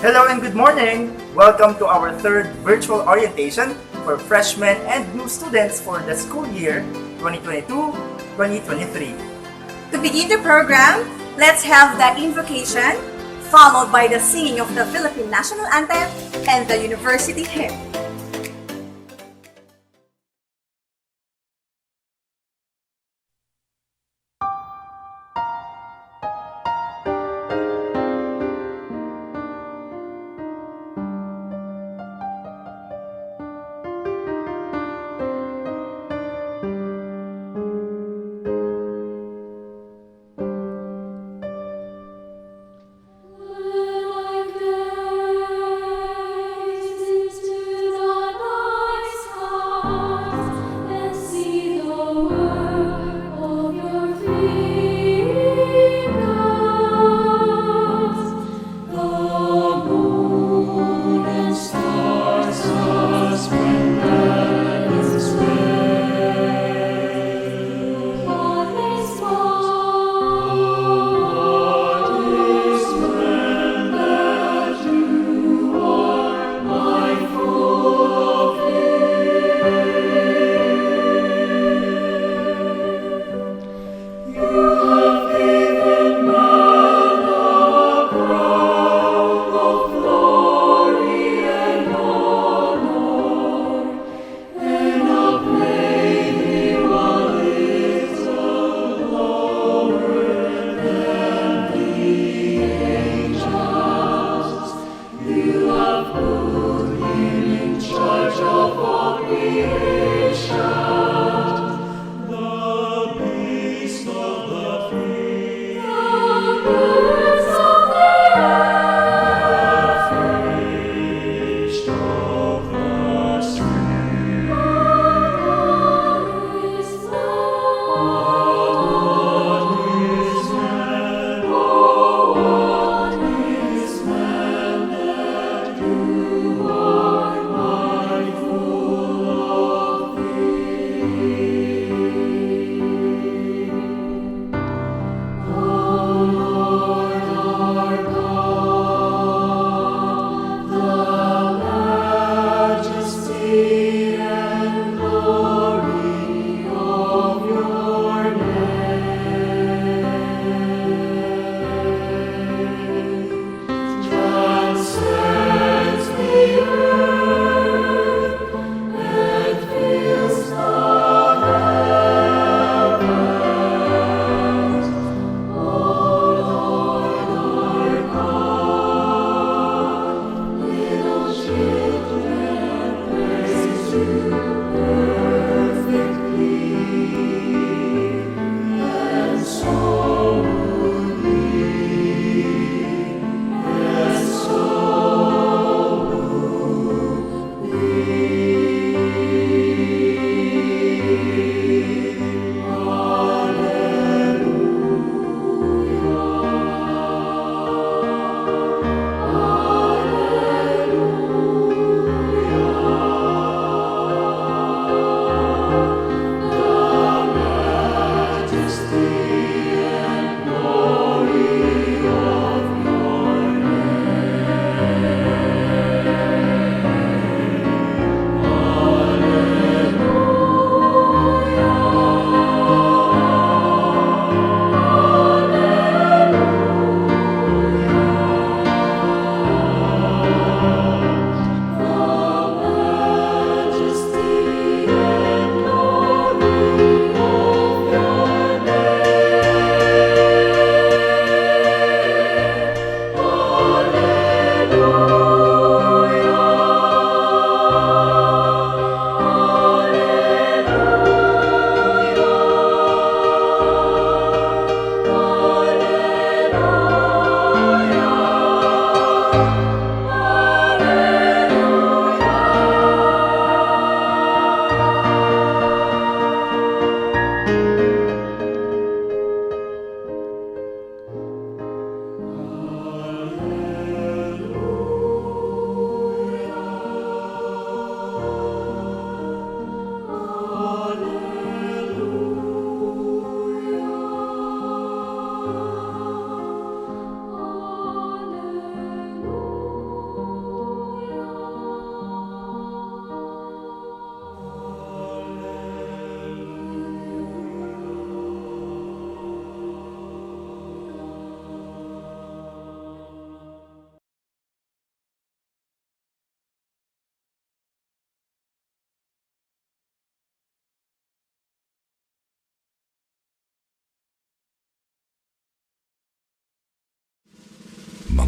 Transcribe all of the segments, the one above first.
Hello and good morning! Welcome to our third virtual orientation for freshmen and new students for the school year 2022-2023. To begin the program, let's have the invocation, followed by the singing of the Philippine National Anthem and the University Hymn. When I gaze into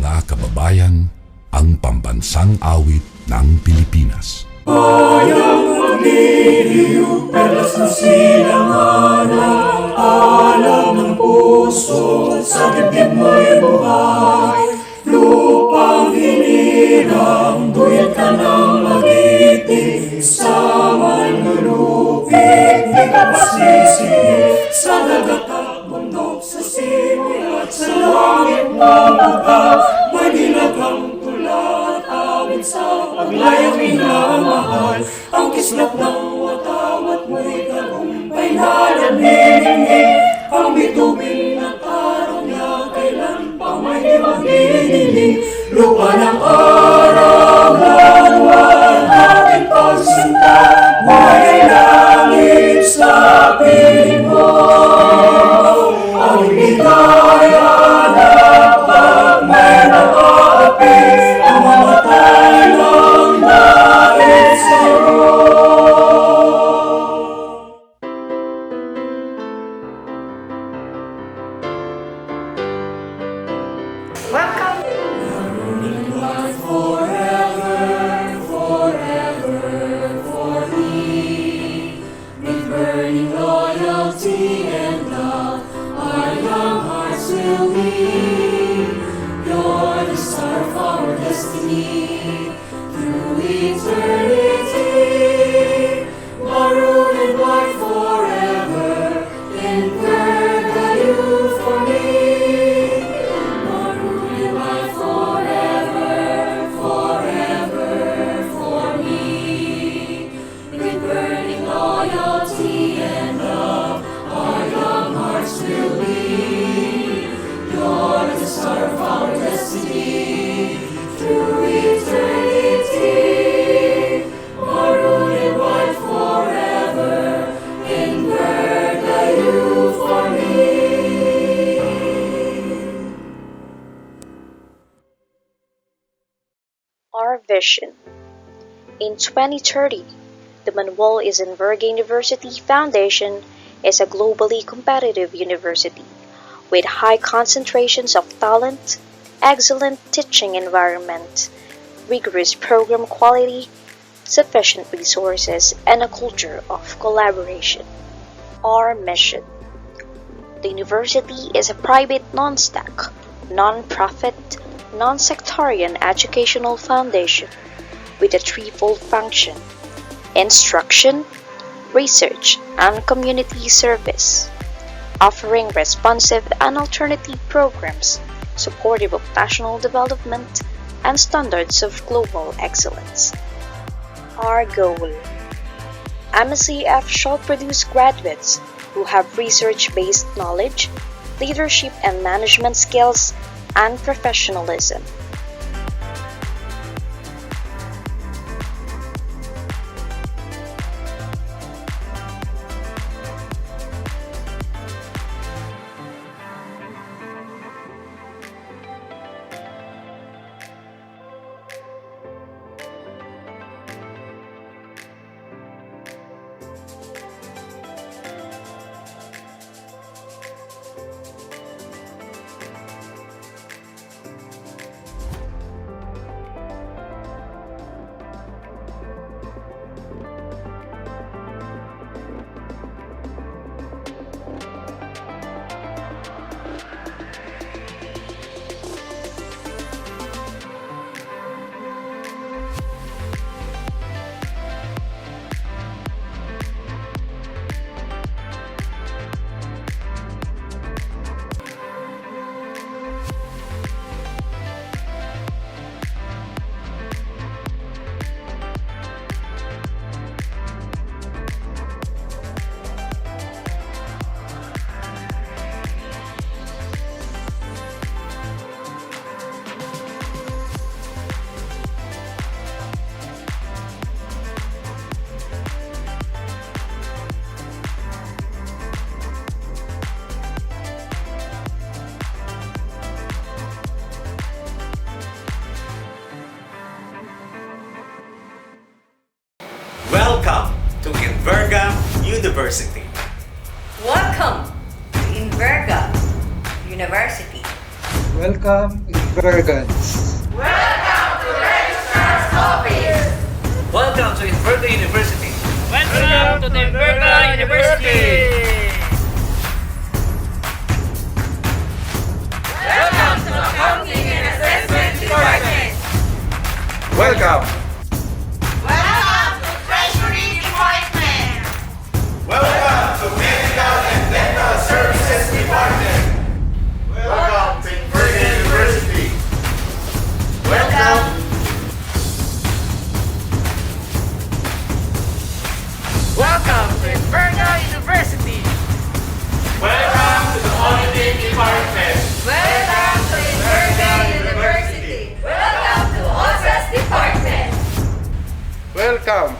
mga kababayan, ang pambansang awit ng Pilipinas. Our vision. In 2030, the Manuel Isenverga University Foundation is a globally competitive university with high concentrations of talent, excellent teaching environment, rigorous program quality, sufficient resources, and a culture of collaboration. Our mission. The university is a private non-stock, non-profit, non-sectarian educational foundation with a threefold function: instruction, research, and community service, offering responsive and alternative programs supportive of national development and standards of global excellence. Our goal. MSEUF shall produce graduates who have research-based knowledge, leadership and management skills, and professionalism. Welcome to Enverga University. Welcome to Enverga University. Welcome in Virgons. Welcome to Inverga University. Welcome to the Inverga University! Welcome to Accounting and Assessment Department! Welcome. Welcome to Treasury Department! Welcome to Medical and Dental Services Department. Welcome to Inverga University. Welcome. Welcome to Inverga University! Welcome to the Auditing Department. Welcome to Inverga University! Welcome to OSAS Department! Welcome.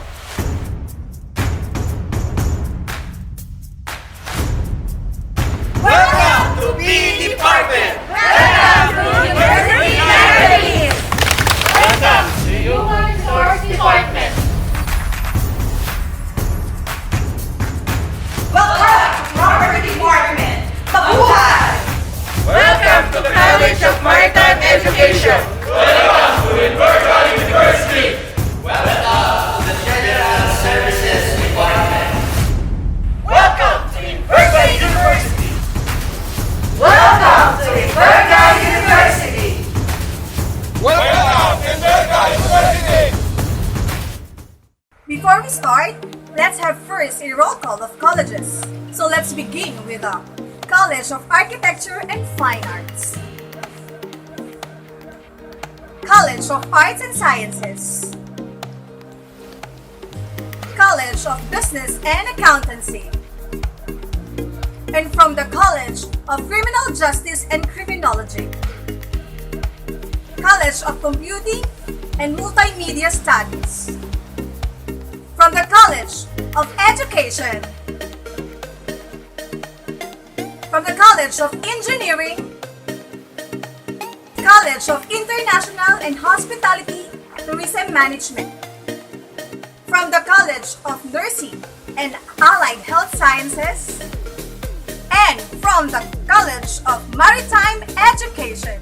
Welcome to B Department. Welcome to University Libraries! Welcome to Human Resource Department! Welcome to Property Department! Mabuhay! Welcome to the College of Maritime Education! Welcome to Inverga University. Welcome to the General Services Department. Welcome to Inverga University. Welcome to Inverga University! Welcome. Inverga University. Before we start, let's have first a roll call of colleges. So let's begin with the College of Architecture and Fine Arts, College of Arts and Sciences, College of Business and Accountancy, and from the College of Criminal Justice and Criminology, College of Computing and Multimedia Studies, from the College of Education, from the College of Engineering, College of International and Hospitality Tourism Management, from the College of Nursing and Allied Health Sciences, and from the College of Maritime Education.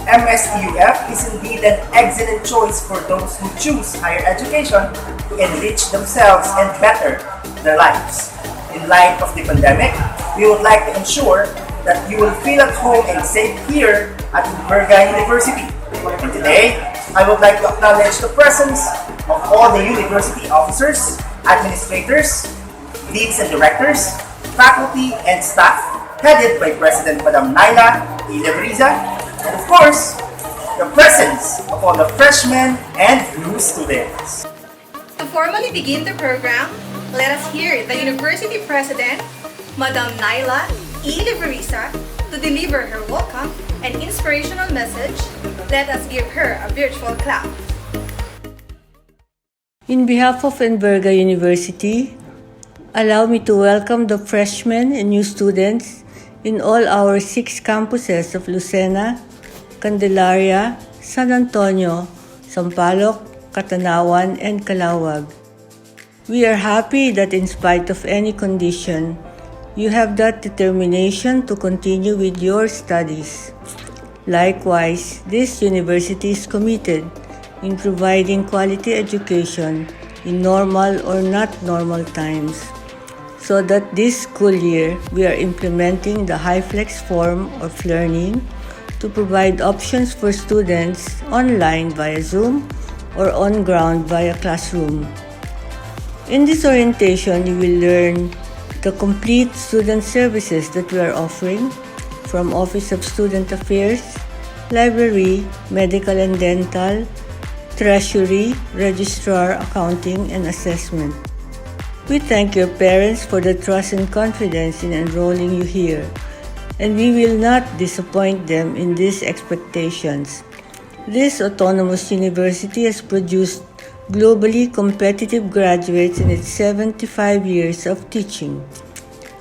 MSEUF is indeed an excellent choice for those who choose higher education to enrich themselves and better their lives. In light of the pandemic, we would like to ensure that you will feel at home and safe here at Inverga University. And today, I would like to acknowledge the presence of all the university officers, administrators, deans and directors, faculty and staff, headed by President Madam Naila E. Lebriza, and of course, the presence of all the freshmen and new students. To formally begin the program, let us hear the University President, Madam Naila E. Lebriza, to deliver her welcome and inspirational message. Let us give her a virtual clap. In behalf of Inverga University, allow me to welcome the freshmen and new students in all our 6 campuses of Lucena, Candelaria, San Antonio, Sampaloc, Catanawan, and Calawag. We are happy that in spite of any condition, you have that determination to continue with your studies. Likewise, this university is committed in providing quality education in normal or not normal times, so that this school year we are implementing the HiFlex form of learning to provide options for students online via Zoom or on ground via classroom. In this orientation, you will learn the complete student services that we are offering, from Office of Student Affairs, Library, Medical and Dental, Treasury, Registrar, Accounting, and Assessment. We thank your parents for the trust and confidence in enrolling you here, and we will not disappoint them in these expectations. This autonomous university has produced globally competitive graduates in its 75 years of teaching.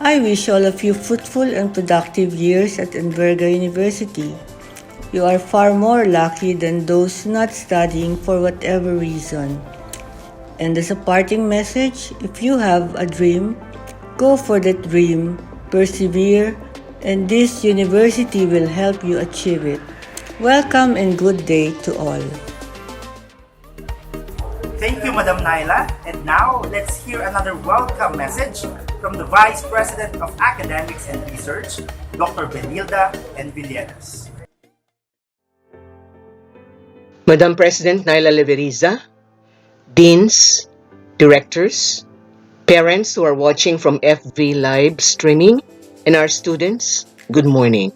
I wish all of you fruitful and productive years at Inverga University. You are far more lucky than those not studying for whatever reason. And as a parting message, if you have a dream, go for that dream, persevere, and this university will help you achieve it. Welcome and good day to all. Thank you, Madam Naila. And now, let's hear another welcome message from the Vice President of Academics and Research, Dr. Benilda N. Villegas. Madam President Naila Leveriza, deans, directors, parents who are watching from FV live streaming, and our students, good morning.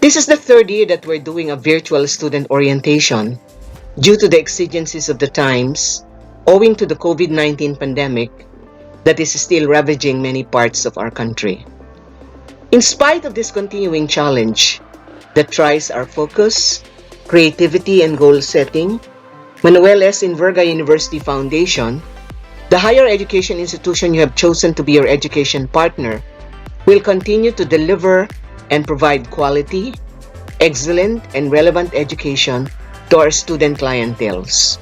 This is the third year that we're doing a virtual student orientation due to the exigencies of the times, owing to the COVID-19 pandemic that is still ravaging many parts of our country. In spite of this continuing challenge that tries our focus, creativity, and goal setting, Manuel S. Inverga University Foundation, the higher education institution you have chosen to be your education partner, will continue to deliver and provide quality, excellent, and relevant education to our student clienteles.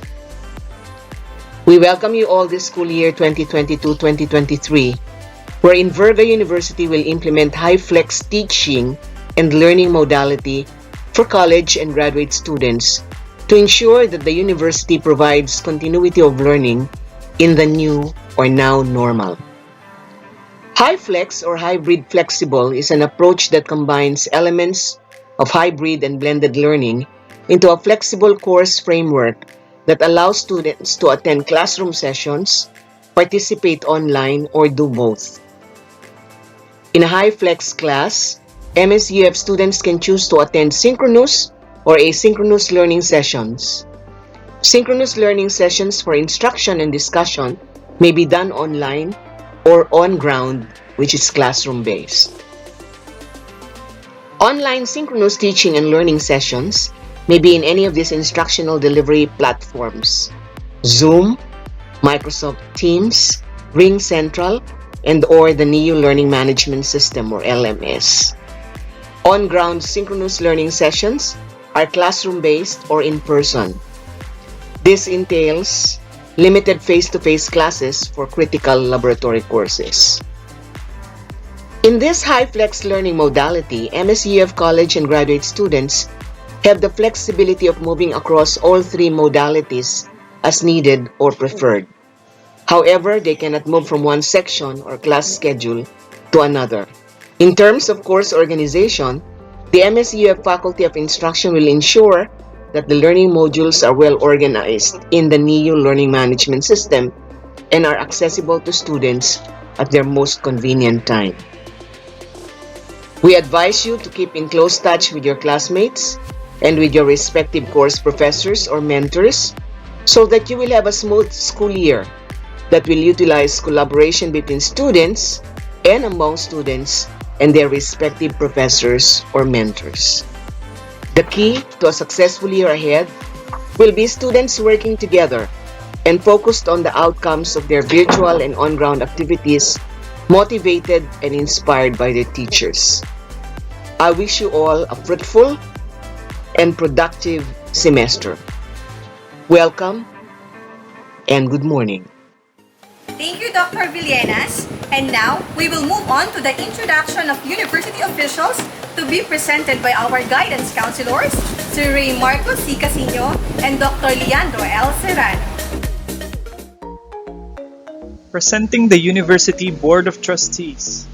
We welcome you all this school year 2022-2023, where Inverga University will implement high-flex teaching and learning modality for college and graduate students to ensure that the university provides continuity of learning in the new or now normal. High-flex or hybrid flexible is an approach that combines elements of hybrid and blended learning into a flexible course framework that allows students to attend classroom sessions, participate online, or do both. In a high-flex class, MSEUF students can choose to attend synchronous or asynchronous learning sessions. Synchronous learning sessions for instruction and discussion may be done online or on ground, which is classroom-based. Online synchronous teaching and learning sessions may be in any of these instructional delivery platforms: Zoom, Microsoft Teams, Ring Central, and or the NEU Learning Management System or LMS. On-ground synchronous learning sessions are classroom-based or in-person. This entails limited face-to-face classes for critical laboratory courses. In this high-flex learning modality, MSEUF college and graduate students have the flexibility of moving across all three modalities as needed or preferred. However, they cannot move from one section or class schedule to another. In terms of course organization, the MSEUF Faculty of Instruction will ensure that the learning modules are well organized in the NEU Learning Management System and are accessible to students at their most convenient time. We advise you to keep in close touch with your classmates and with your respective course professors or mentors so that you will have a smooth school year that will utilize collaboration between students and among students and their respective professors or mentors. The key to a successful year ahead will be students working together and focused on the outcomes of their virtual and on-ground activities, motivated and inspired by their teachers. I wish you all a fruitful and productive semester. Welcome and good morning. Thank you, Dr. Villegas. And now, we will move on to the introduction of university officials to be presented by our guidance counselors, Sir Ray Marcos C. Casino and Dr. Leandro L. Serrano. Presenting the University Board of Trustees.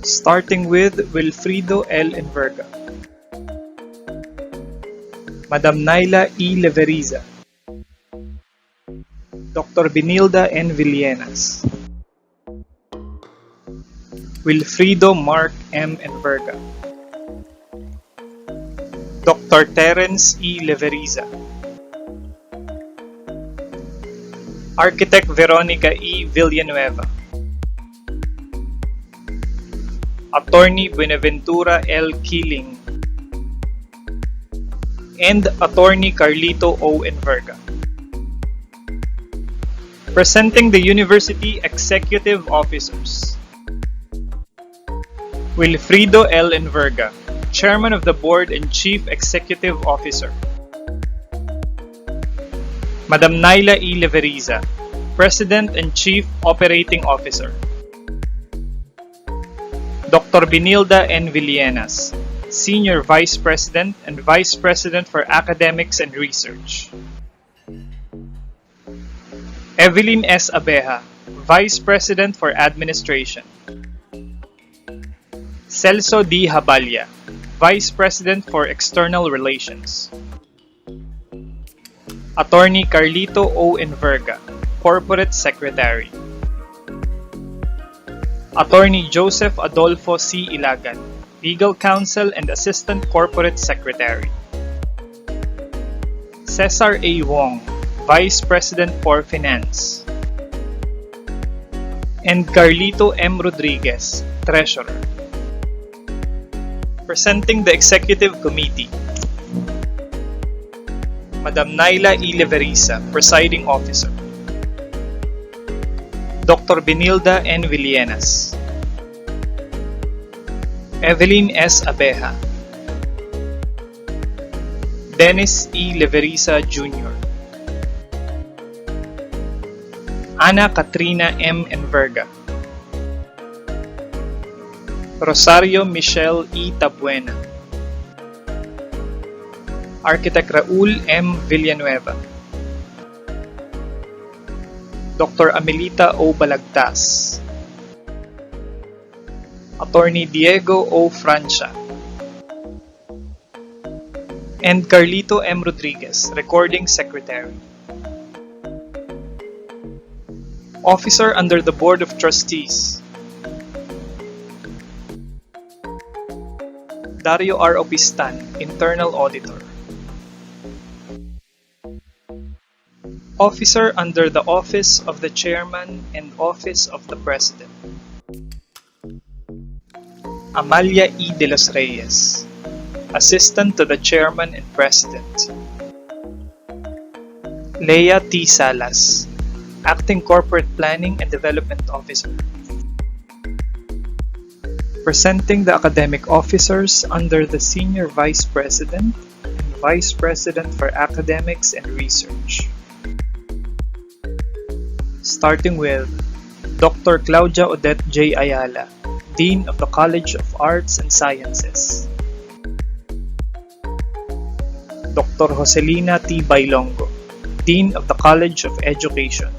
Starting with Wilfrido L. Inverga, Madam Naila E. Leveriza, Dr. Benilda N. Villegas, Wilfrido Mark M. Inverga, Dr. Terence E. Leveriza, Architect Veronica E. Villanueva, Attorney Buenaventura L. Keeling, and Attorney Carlito O. Inverga. Presenting the University Executive Officers. Wilfrido L. Inverga, Chairman of the Board and Chief Executive Officer. Madam Naila E. Leveriza, President and Chief Operating Officer. Dr. Benilda N. Villenas, Senior Vice President and Vice President for Academics and Research. Evelyn S. Abeja, Vice President for Administration. Celso D. Haballa, Vice President for External Relations. Attorney Carlito O. Enverga, Corporate Secretary. Attorney Joseph Adolfo C. Ilagan, Legal Counsel and Assistant Corporate Secretary. Cesar A. Wong, Vice President for Finance. And Carlito M. Rodriguez, Treasurer. Presenting the Executive Committee. Madam Naila E. Leveriza, Presiding Officer. Dr. Benilda N. Villenas. Evelyn S. Abeja. Dennis E. Leveriza Jr. Ana Katrina M. Enverga. Rosario Michelle E. Tabuena. Architect Raul M. Villanueva. Dr. Amelita O. Balagtas. Attorney Diego O. Francia. And Carlito M. Rodriguez, Recording Secretary. Officer under the Board of Trustees. Dario R. Opistan, Internal Auditor. Officer under the Office of the Chairman and Office of the President. Amalia E. de los Reyes, Assistant to the Chairman and President. Leia T. Salas, Acting Corporate Planning and Development Officer. Presenting the academic officers under the Senior Vice President and Vice President for Academics and Research. Starting with Dr. Claudia Odette J. Ayala, Dean of the College of Arts and Sciences. Dr. Joselina T. Bailongo, Dean of the College of Education.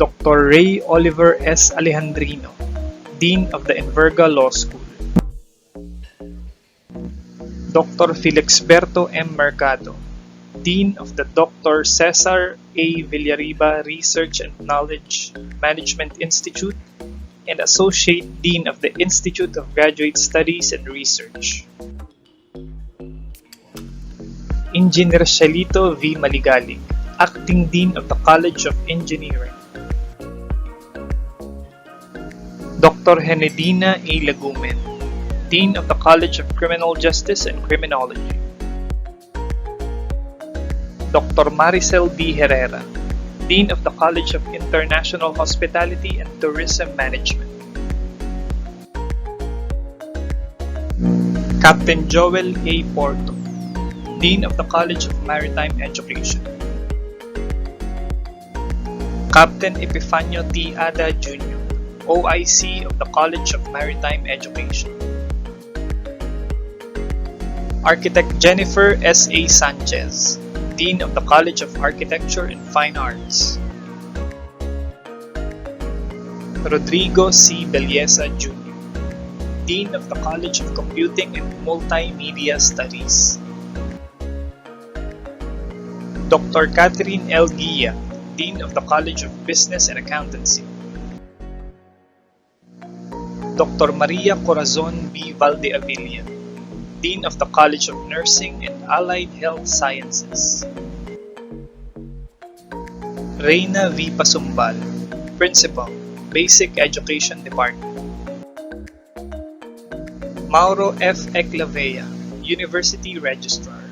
Dr. Ray Oliver S. Alejandrino, Dean of the Enverga Law School. Dr. Felixberto M. Mercado, Dean of the Dr. Cesar A. Villariba Research and Knowledge Management Institute and Associate Dean of the Institute of Graduate Studies and Research. Engineer Shalito V. Maligalig, Acting Dean of the College of Engineering. Dr. Henedina A. Lagumen, Dean of the College of Criminal Justice and Criminology. Dr. Maricel D. Herrera, Dean of the College of International Hospitality and Tourism Management. Captain Joel A. Porto, Dean of the College of Maritime Education. Captain Epifanio T. Ada Jr., OIC of the College of Maritime Education. Architect Jennifer S. A. Sanchez, Dean of the College of Architecture and Fine Arts. Rodrigo C. Belleza Jr., Dean of the College of Computing and Multimedia Studies. Dr. Catherine L. Guia, Dean of the College of Business and Accountancy. Dr. Maria Corazon B. Valdeavilla, Dean of the College of Nursing and Allied Health Sciences. Reina V. Pasumbal, Principal, Basic Education Department. Mauro F. Eclavea, University Registrar.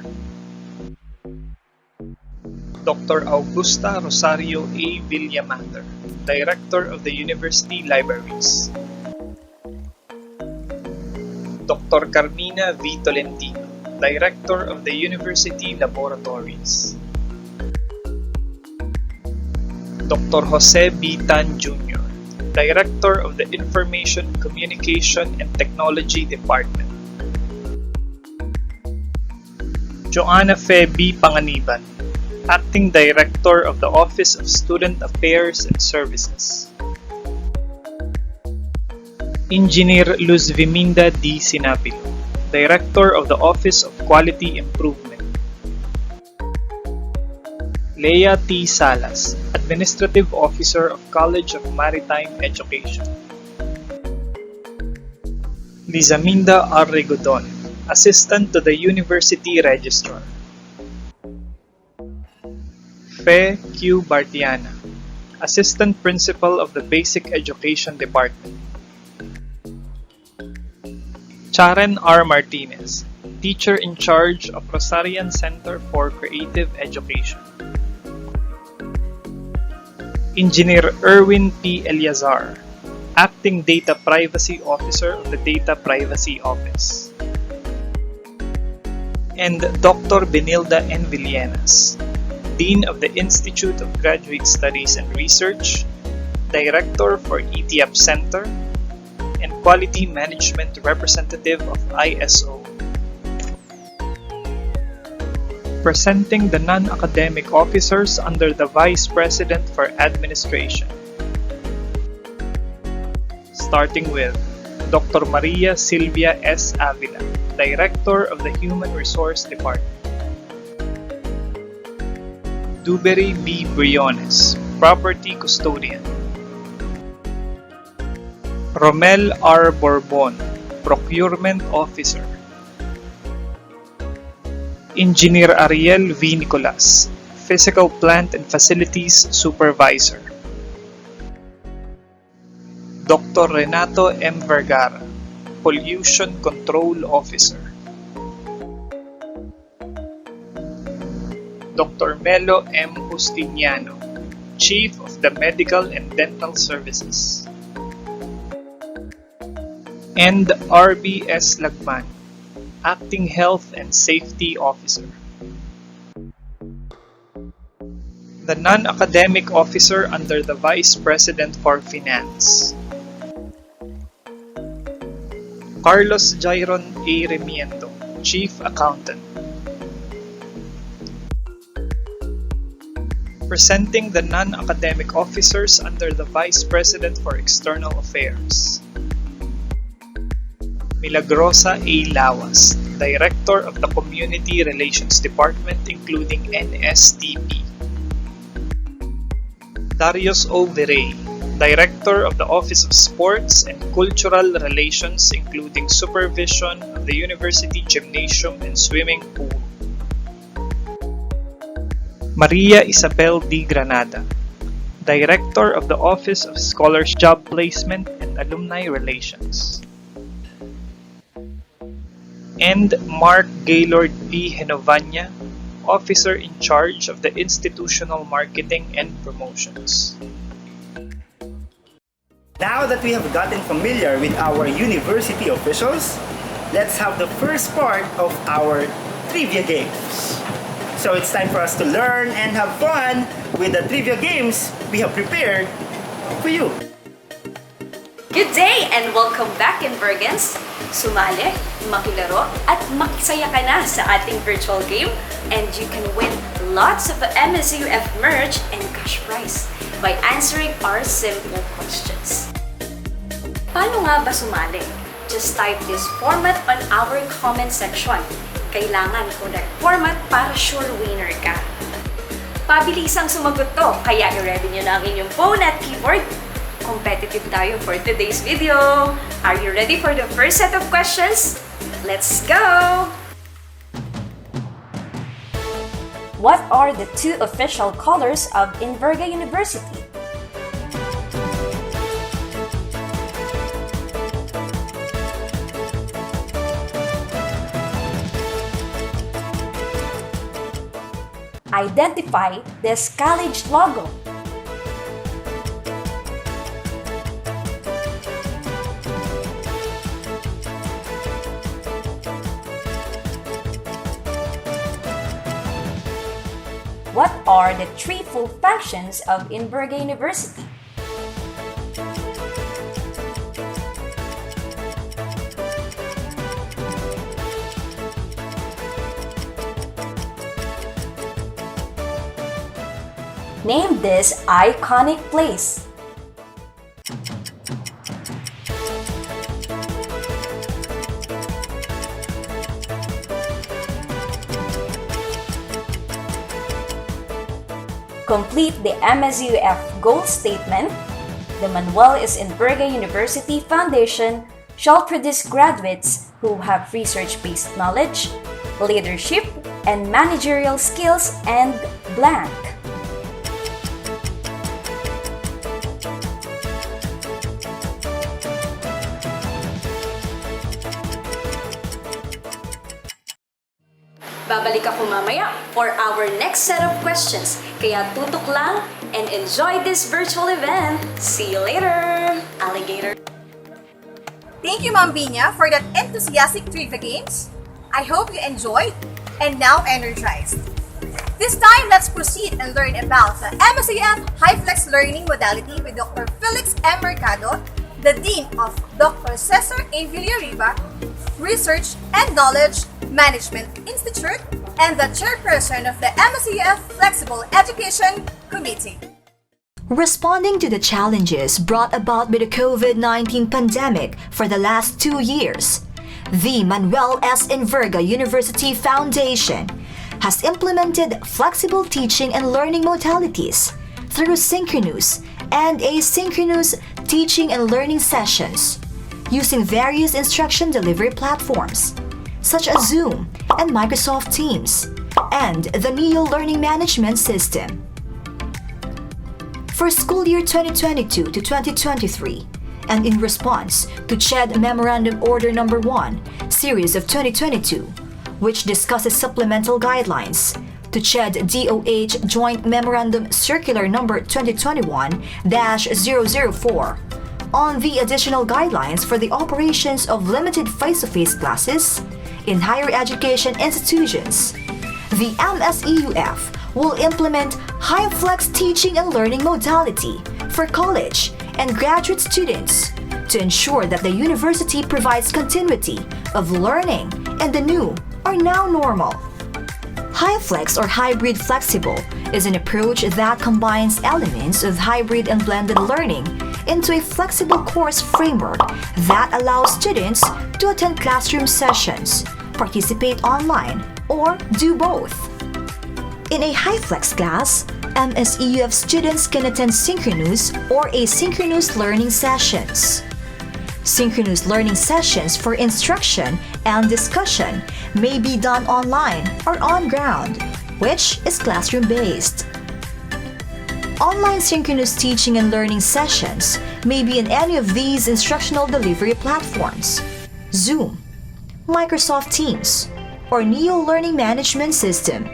Dr. Augusta Rosario A. Villamater, Director of the University Libraries. Dr. Carmina V. Tolentino, Director of the University Laboratories. Dr. Jose B. Tan Jr., Director of the Information Communication and Technology Department. Joanna Fe B. Panganiban, Acting Director of the Office of Student Affairs and Services. Engineer Luz Viminda D. Sinapilo, Director of the Office of Quality Improvement. Leah T. Salas, Administrative Officer of College of Maritime Education. Lizaminda R. Rigodon, Assistant to the University Registrar. Fe Q. Bartiana, Assistant Principal of the Basic Education Department. Charen R. Martinez, Teacher in charge of Rosarian Center for Creative Education. Engineer Erwin P. Eliazar, Acting Data Privacy Officer of the Data Privacy Office. And Dr. Benilda N. Villenas, Dean of the Institute of Graduate Studies and Research, Director for ETF Center, and Quality Management Representative of ISO. Presenting the non-academic officers under the Vice President for Administration. Starting with Dr. Maria Silvia S. Avila, Director of the Human Resource Department. Dubery B. Briones, Property Custodian. Romel R. Borbon, Procurement Officer. Engineer Ariel V. Nicolas, Physical Plant and Facilities Supervisor. Dr. Renato M. Vergara, Pollution Control Officer. Dr. Melo M. Justiniano, Chief of the Medical and Dental Services. And RBS Lagman, Acting Health and Safety Officer. The non-academic officer under the Vice President for Finance. Carlos Jairon A. Remiendo, Chief Accountant. Presenting the non-academic officers under the Vice President for External Affairs. Milagrosa A. Lawas, Director of the Community Relations Department including NSTP. Darius O. Virey, Director of the Office of Sports and Cultural Relations including supervision of the University Gymnasium and Swimming Pool. Maria Isabel D. Granada, Director of the Office of Scholars Job Placement and Alumni Relations. And Mark Gaylord P. Henovania, Officer in charge of the Institutional Marketing and Promotions. Now that we have gotten familiar with our university officials, let's have the first part of our trivia games. So it's time for us to learn and have fun with the trivia games we have prepared for you. Good day and welcome back in Bergens. Sumali, makilaro, at makisaya ka na sa ating virtual game and you can win lots of MSEUF merch and cash prize by answering our simple questions. Paano nga ba sumali? Just type this format on our comment section. Kailangan correct format para sure winner ka. Pabilisang sumagot to, kaya i-ready nyo na ang inyong phone at keyboard. Competitive tayo for today's video. Are you ready for the first set of questions? Let's go! What are the two official colors of Inverga University? Identify this college logo. what are the threefold functions of Inverga University? Name this iconic place. Complete the MSEUF goal statement. The Manuel S. Inverga University Foundation shall produce graduates who have research-based knowledge, leadership, and managerial skills, and blank. Babalik ako mamaya for our next set of questions. Kaya tutok lang and enjoy this virtual event. See you later, alligator. Thank you, Ma'am Binya, for that enthusiastic trivia games. I hope you enjoyed and now energized. This time, let's proceed and learn about the MSEUF High-Flex Learning Modality with Dr. Felix M. Mercado, the Dean of Dr. Cesar A. Villariba Research and Knowledge Management Institute, and the chairperson of the MSEUF Flexible Education Committee. Responding to the challenges brought about by the COVID-19 pandemic for the last 2 years, the Manuel S. Inverga University Foundation has implemented flexible teaching and learning modalities through synchronous and asynchronous teaching and learning sessions using various instruction delivery platforms such as Zoom and Microsoft Teams, and the NEO Learning Management System. For school year 2022 to 2023, and in response to CHED Memorandum Order No. 1, Series of 2022, which discusses supplemental guidelines to CHED DOH Joint Memorandum Circular No. 2021-004, on the additional guidelines for the operations of limited face-to-face classes in higher education institutions, the MSEUF will implement high-flex teaching and learning modality for college and graduate students to ensure that the university provides continuity of learning in the new or now normal. High-flex or hybrid flexible is an approach that combines elements of hybrid and blended learning into a flexible course framework that allows students to attend classroom sessions, participate online, or do both. In a high-flex class, MSEUF students can attend synchronous or asynchronous learning sessions. Synchronous learning sessions for instruction and discussion may be done online or on ground, which is classroom-based. Online synchronous teaching and learning sessions may be in any of these instructional delivery platforms: Zoom, Microsoft Teams, or NEO Learning Management System.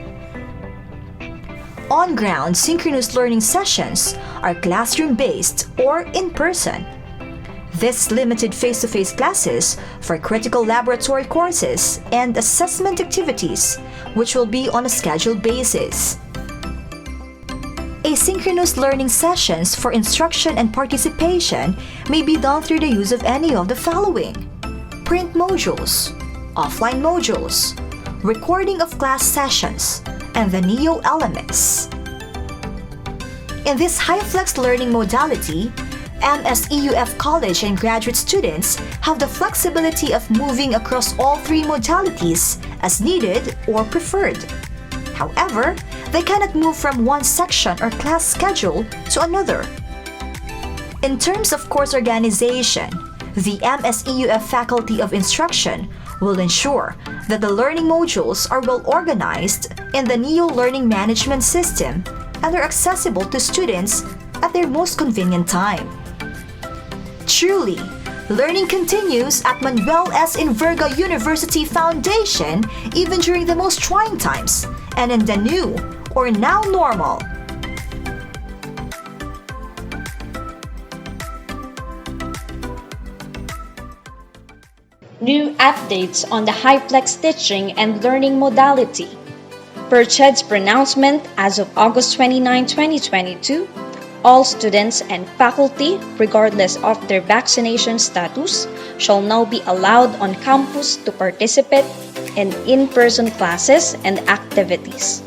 On-ground synchronous learning sessions are classroom-based or in-person. This limited face-to-face classes for critical laboratory courses and assessment activities, which will be on a scheduled basis. Asynchronous learning sessions for instruction and participation may be done through the use of any of the following: print modules, offline modules, recording of class sessions, and the NEO elements. In this high-flex learning modality, MSEUF college and graduate students have the flexibility of moving across all three modalities as needed or preferred. However, they cannot move from one section or class schedule to another. In terms of course organization, the MSEUF Faculty of Instruction will ensure that the learning modules are well organized in the NEO Learning Management System and are accessible to students at their most convenient time. Truly, learning continues at Manuel S. Inverga University Foundation even during the most trying times and in the new or now normal. New updates on the high-flex teaching and learning modality. Per CHED's pronouncement as of August 29, 2022, all students and faculty, regardless of their vaccination status, shall now be allowed on campus to participate in in-person classes and activities.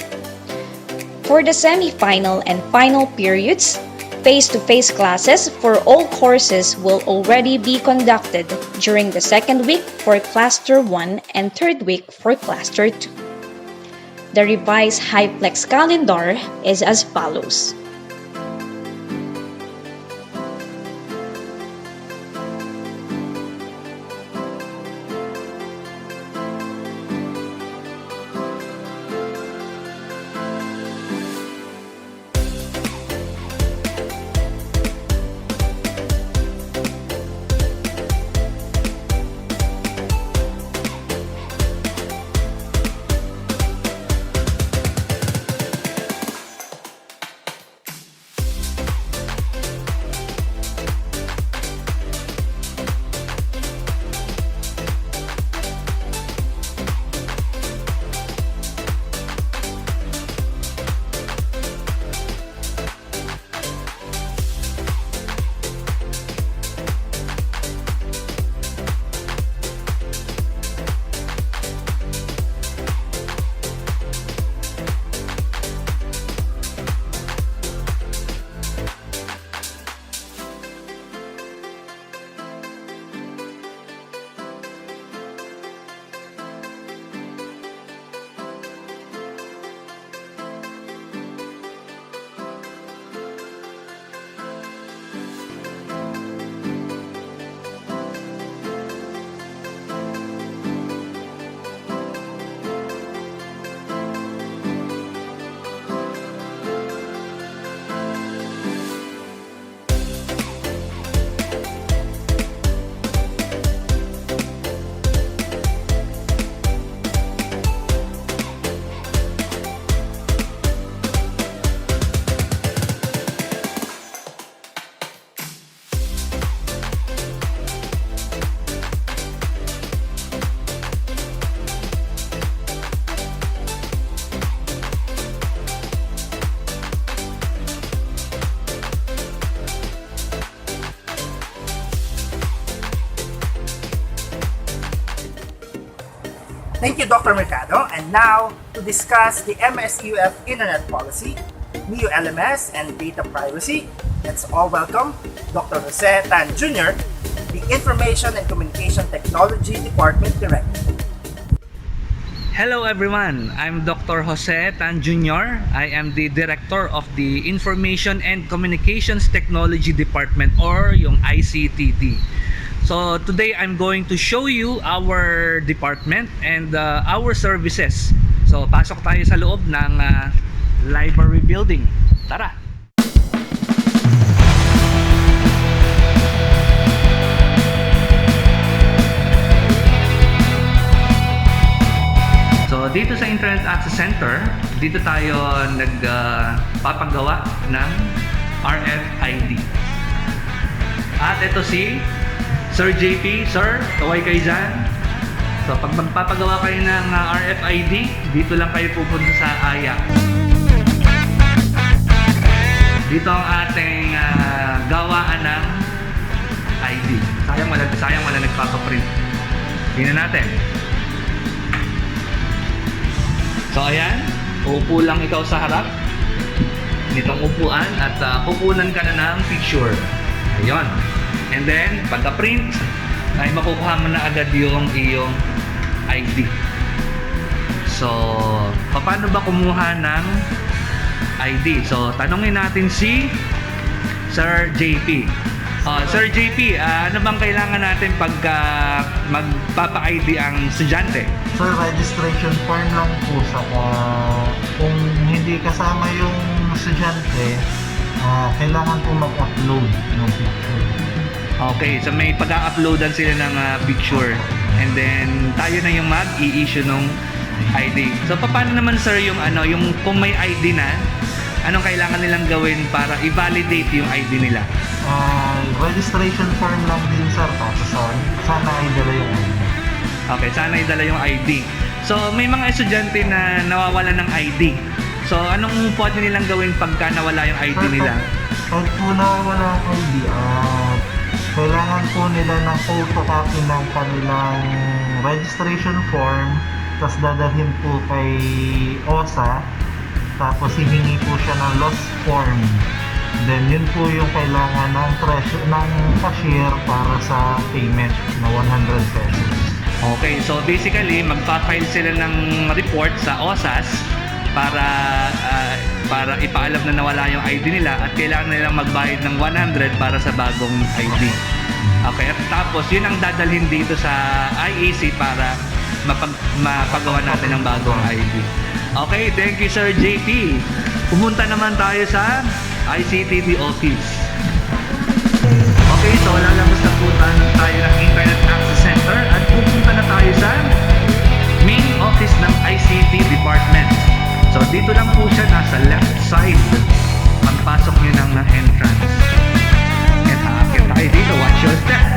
For the semi-final and final periods, face-to-face classes for all courses will already be conducted during the second week for Cluster 1 and third week for Cluster 2. The revised HyFlex calendar is as follows. Thank you, Dr. Mercado. And now, to discuss the MSEUF Internet Policy, MSEUF and data privacy, let's all welcome Dr. Jose Tan Jr., the Information and Communication Technology Department Director. Hello everyone, I'm Dr. Jose Tan Jr. I am the Director of the Information and Communications Technology Department or yung ICTD. So today I'm going to show you our department and our services. So pasok tayo sa loob ng library building. Tara! So dito sa Internet Access Center, dito tayo nagpapagawa ng RFID. At ito si Sir JP. Sir, kaway kayo dyan. So pag magpapagawa kayo ng RFID, dito lang kayo pupunta sa AYA. Dito ang ating gawaan ng ID. Sayang wala nagpapaprint. Tingnan natin. So ayan, uupo lang ikaw sa harap nitong upuan at pupunan ka na ng picture. Ayun. And then, pagka-print, ay makukuha mo na agad yung iyong ID. So, paano ba kumuha ng ID? So, tanungin natin si Sir JP. Sir JP, ano bang kailangan natin pagka magpapa-ID ang estudyante? Sir, registration form lang po. Saka kung hindi kasama yung estudyante, kailangan po mag-upload ng picture. Okay, so may pag-uploadan sila ng picture. And then, tayo na yung mag-i-issue ng ID. So, paano naman sir yung kung may ID na, anong kailangan nilang gawin para i-validate yung ID nila? Registration form lang din sir. Tapos sana idala yung ID. Okay, sana idala yung ID. So, may mga estudyante na nawawala ng ID. So, anong pwede nilang gawin pagka nawala yung ID nila? Pag po nawawala ang ID, kailangan po nila ng photocopy ng kanilang registration form, tapos dadalhin po kay OSA, tapos hihingi po siya ng loss form. Then yun po yung kailangan ng cashier para sa payment na 100 pesos. Okay, so basically, magpa-file sila ng report sa OSAS para ipaalam na nawala yung ID nila at kailangan nilang magbayad ng 100 para sa bagong ID. Okay, at tapos yun ang dadalhin dito sa IAC para mapagawa natin ng bagong ID. Okay, thank you Sir JP. Pumunta naman tayo sa ICTV office. Okay, so lalabas na po tayo ng Internet Access Center at pupunta na tayo sa main office ng ICT Department. So dito lang po siya, nasa left side. Pagpasok nyo ng entrance. At haakit na kayo dito, watch your step.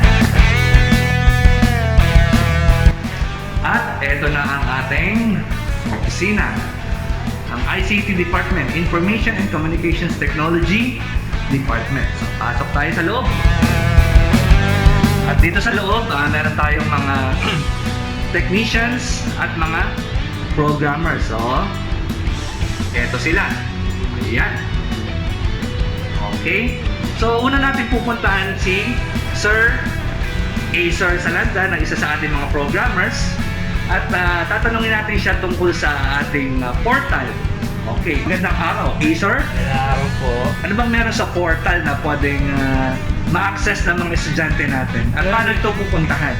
At eto na ang ating opisina. Ang ICT Department, Information and Communications Technology Department. So pasok tayo sa loob. At dito sa loob, meron tayong mga technicians at mga programmers. So, eto sila. Ayan. Okay. So, una natin pupuntahan si Sir Acer Salanda na isa sa ating mga programmers. At tatanungin natin siya tungkol sa ating portal. Okay. Magandang araw. Acer? Magandang araw po. Ano bang meron sa portal na pwedeng ma-access ng mga estudyante natin? At paano ito pupuntahan?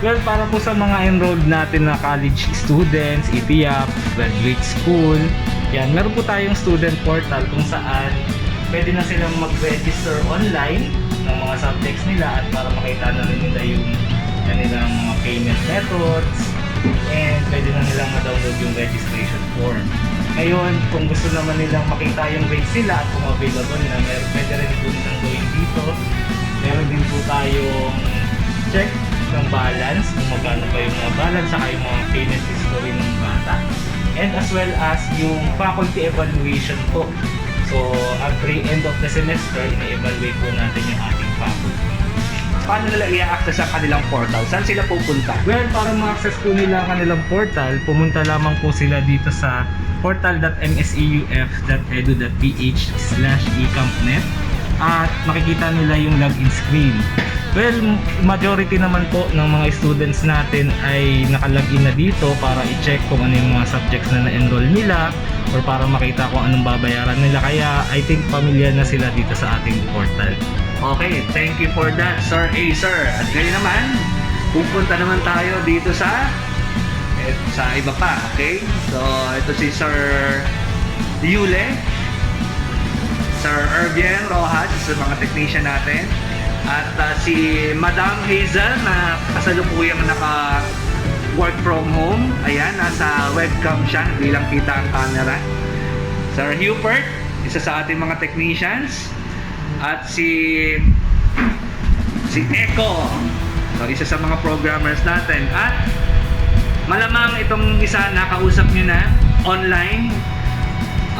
Well, para po sa mga enrolled natin na college students, EPIAP, graduate school, yan, meron po tayong student portal kung saan pwede na silang mag-register online ng mga subjects nila at para makita na rin nila yung kanilang mga payment methods and pwede na nilang ma-download yung registration form. Ngayon, kung gusto naman nilang makita yung grades sila at kung available na, pwede rin po nilang gawin dito. Meron din po tayong check ng balance, kung magkano pa yung mga balance, saka yung mga payment history ng bata. And as well as yung faculty evaluation po. So, every end of the semester, ina-evaluate po natin yung ating faculty. Paano nila i-access ang kanilang portal? Saan sila pupunta? Well, para ma-access po nila ang kanilang portal, pumunta lamang po sila dito sa portal.mseuf.edu.ph/ecampnet at makikita nila yung login screen. Well, majority naman po ng mga students natin ay nakalagin na dito para i-check kung ano yung mga subjects na na-enroll nila or para makita kung anong babayaran nila. Kaya I think familiar na sila dito sa ating portal. Okay, thank you for that, Sir Acer. At ngayon naman, pupunta naman tayo dito sa iba pa, okay? So, ito si Sir Yule, Sir Ervien Rojas, isa sa mga technician natin. At si Madam Hazel na kasalukuyang naka-work from home. Ayan, nasa webcam siya, hindi lang kita ang camera. Sir Hubert, isa sa ating mga technicians. At si Echo, so, isa sa mga programmers natin. At malamang itong isa nakausap nyo na online.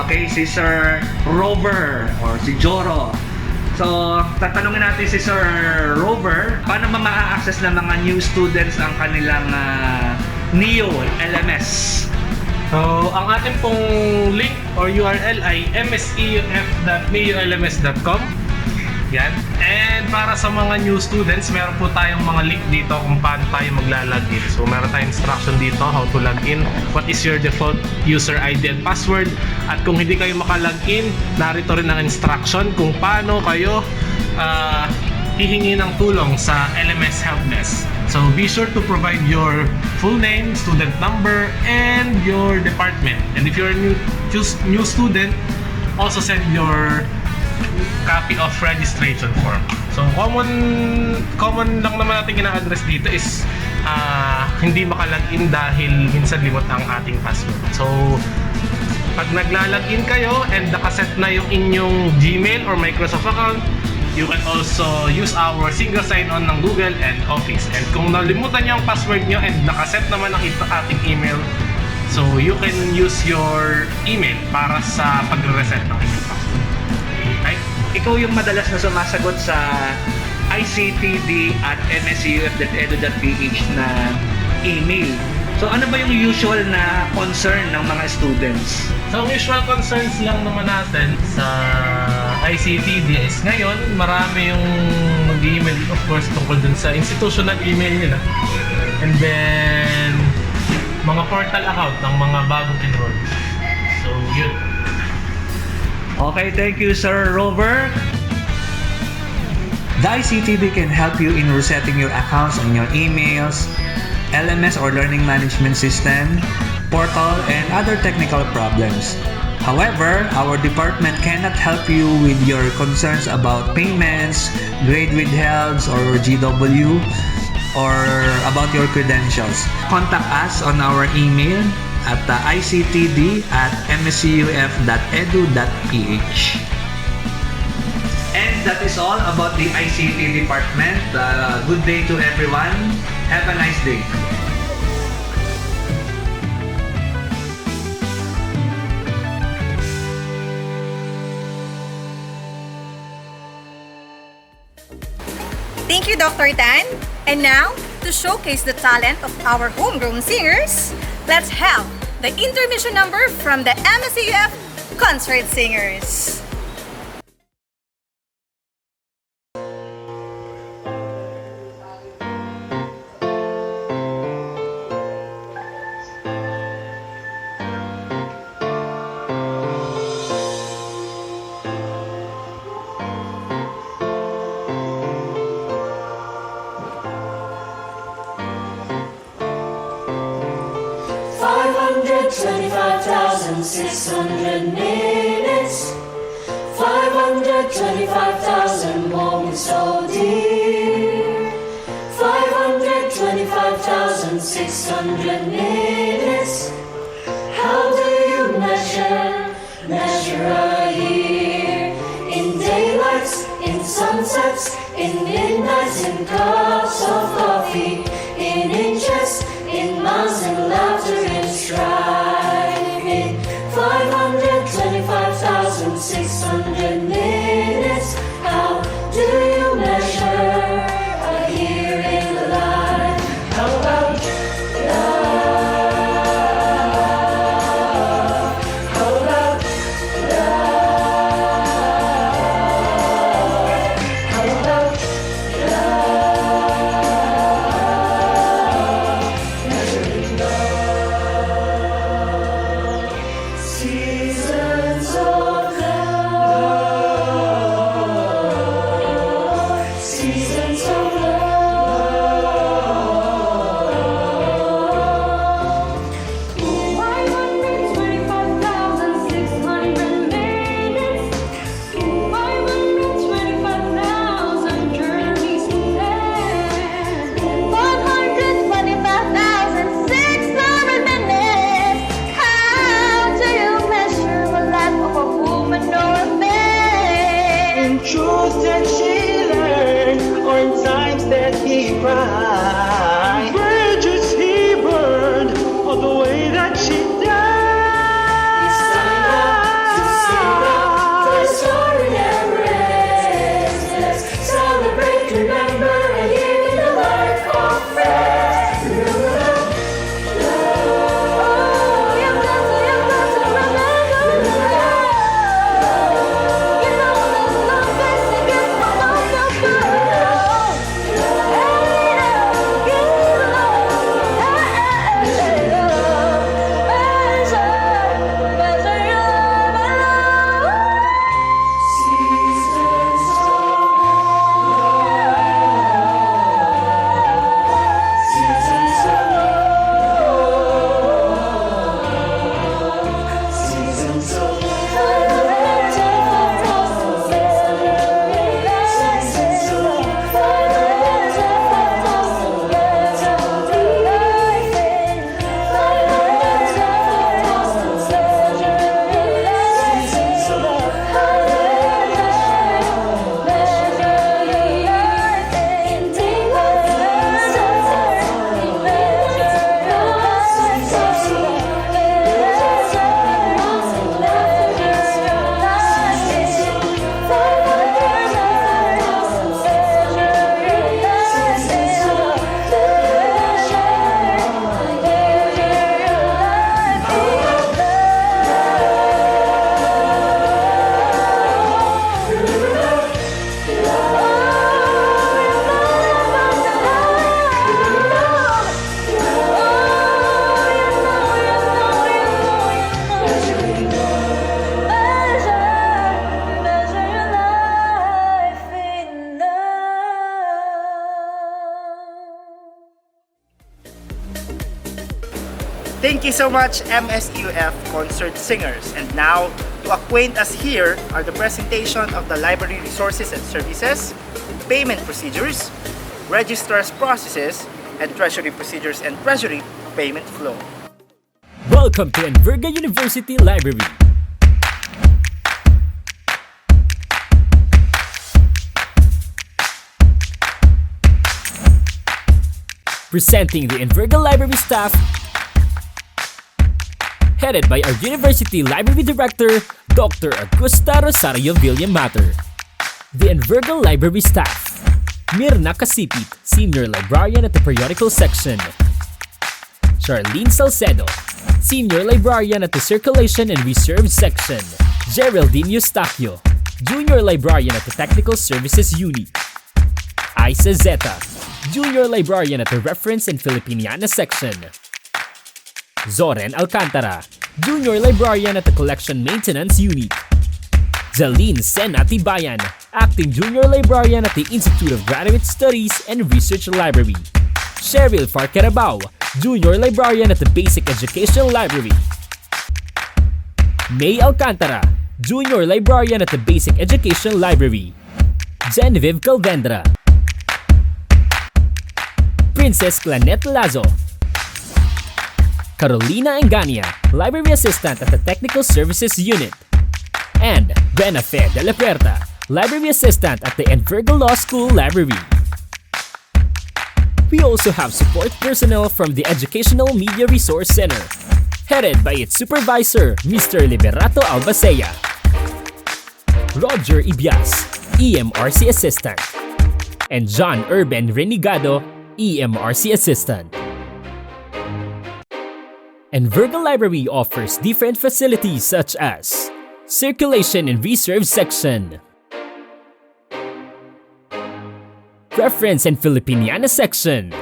Okay, si Sir Rover or si Joro. So, tatanungin natin si Sir Rover, paano ba ma-access ng mga new students ang kanilang NEO LMS? So, ang ating pong link or URL ay mseuf.neolms.com. Yan. And para sa mga new students, meron po tayong mga link dito kung paano tayo magla-login. So, meron tayong instruction dito how to log in, what is your default user ID and password. At kung hindi kayo maka-login, narito rin ang instruction kung paano kayo hihingi ng tulong sa LMS Helpdesk. So, be sure to provide your full name, student number, and your department. And if you're a new student, also send your copy of registration form. So, common lang naman natin ina-address dito is hindi makalagin dahil minsan limot ang ating password. So, pag naglalagin kayo and nakaset na yung inyong Gmail or Microsoft account, you can also use our single sign-on ng Google and Office. And kung nalimutan nyo ang password nyo and nakaset naman ang ating email, So you can use your email para sa pagre-reset ng inyong password. Okay? Ikaw yung madalas na sumasagot sa ictd@mseuf.edu.ph na email. So ano ba yung usual na concern ng mga students? So ang usual concerns lang naman natin sa ICTD is ngayon marami yung mag-email of course tungkol dun sa institutional email nila. And then mga portal account ng mga bagong enroll. So yun. Okay, thank you Sir Robert. The ICTD can help you in resetting your accounts on your emails, LMS or Learning Management System, portal, and other technical problems. However, our department cannot help you with your concerns about payments, grade withholds, or GW, or about your credentials. Contact us on our email at ictd@mseuf.edu.ph. And that is all about the ICT department. Good day to everyone. Have a nice day. Thank you, Dr. Dan. And now, to showcase the talent of our homegrown singers, let's have the intermission number from the MSEUF Concert Singers. minutes, 525,000 moments so dear, 525,600 minutes. How do you measure a year? In daylights, in sunsets, in midnights, in cups of coffee, in inches, in miles, in laughter, in strife, in 525,600 minutes. How do you measure a year in a life? How about love? How about love? How about love? Thank you so much, MSEUF concert singers. And now, to acquaint us here are the presentation of the library resources and services, payment procedures, registrar's processes, and treasury procedures and treasury payment flow. Welcome to Enverga University Library. Presenting the Enverga Library staff, headed by our University Library Director, Dr. Augusta Rosario Villamater. The Enverga Library staff: Mirna Casipit, Senior Librarian at the Periodical Section; Charlene Salcedo, Senior Librarian at the Circulation and Reserve Section; Geraldine Eustaquio, Junior Librarian at the Technical Services Unit; Isa Zeta, Junior Librarian at the Reference and Filipiniana Section; Zoren Alcantara, Junior Librarian at the Collection Maintenance Unit; Jaline Senatibayan, Acting Junior Librarian at the Institute of Graduate Studies and Research Library; Cheryl Farquerabao, Junior Librarian at the Basic Education Library; May Alcantara, Junior Librarian at the Basic Education Library; Genevieve Calvendra; Princess Clanet Lazo; Carolina Engania, Library Assistant at the Technical Services Unit; and Benafe de la Puerta, Library Assistant at the Enverga Law School Library. We also have support personnel from the Educational Media Resource Center, headed by its supervisor, Mr. Liberato Albacea; Roger Ibias, EMRC Assistant; and John Urban Renegado, EMRC Assistant. Enverga Library offers different facilities such as Circulation and Reserve Section, Reference and Filipiniana Section,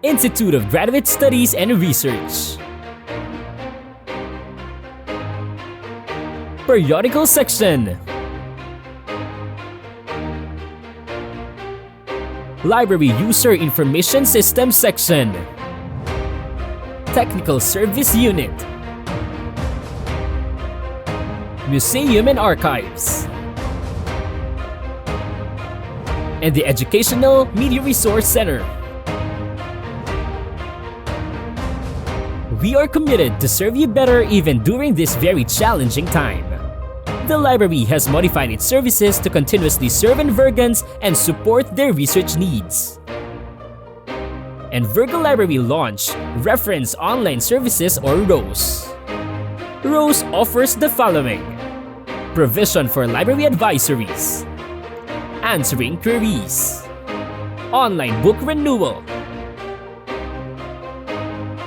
Institute of Graduate Studies and Research, Periodical Section, Library User Information System Section, Technical Service Unit, Museum and Archives, and the Educational Media Resource Center. We are committed to serve you better even during this very challenging time. The library has modified its services to continuously serve Envergans and support their research needs. Enverga Library launched Reference Online Services or ROSE. ROSE offers the following: provision for library advisories, answering queries, online book renewal,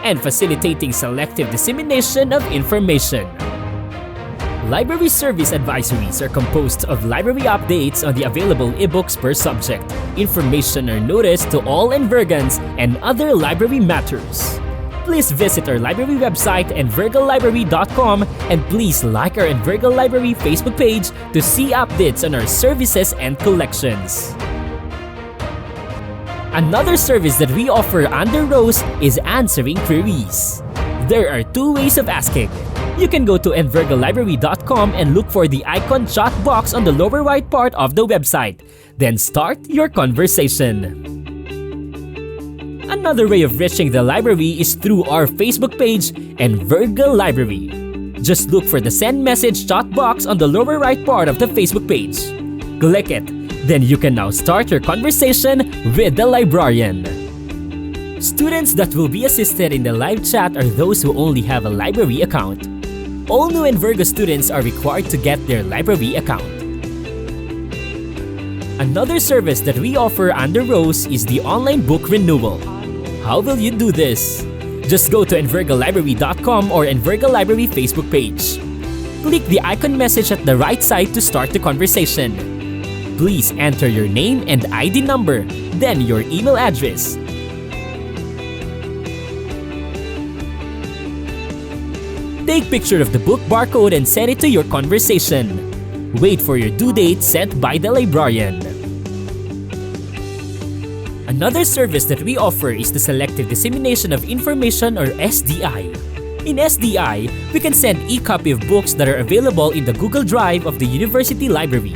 and facilitating selective dissemination of information. Library service advisories are composed of library updates on the available ebooks per subject, information or notice to all Envergans, and other library matters. Please visit our library website envergalibrary.com and please like our Enverga Library Facebook page to see updates on our services and collections. Another service that we offer under ROSE is answering queries. There are two ways of asking. You can go to envergalibrary.com and look for the icon chat box on the lower right part of the website. Then start your conversation. Another way of reaching the library is through our Facebook page, Enverga Library. Just look for the send message chat box on the lower right part of the Facebook page. Click it. Then you can now start your conversation with the librarian. Students that will be assisted in the live chat are those who only have a library account. All new Enverga students are required to get their library account. Another service that we offer under ROSE is the online book renewal. How will you do this? Just go to envergalibrary.com or Enverga Library Facebook page. Click the icon message at the right side to start the conversation. Please enter your name and ID number, then your email address. Take picture of the book barcode and send it to your conversation. Wait for your due date sent by the librarian. Another service that we offer is the Selective Dissemination of Information or SDI. In SDI, we can send e-copy of books that are available in the Google Drive of the University Library.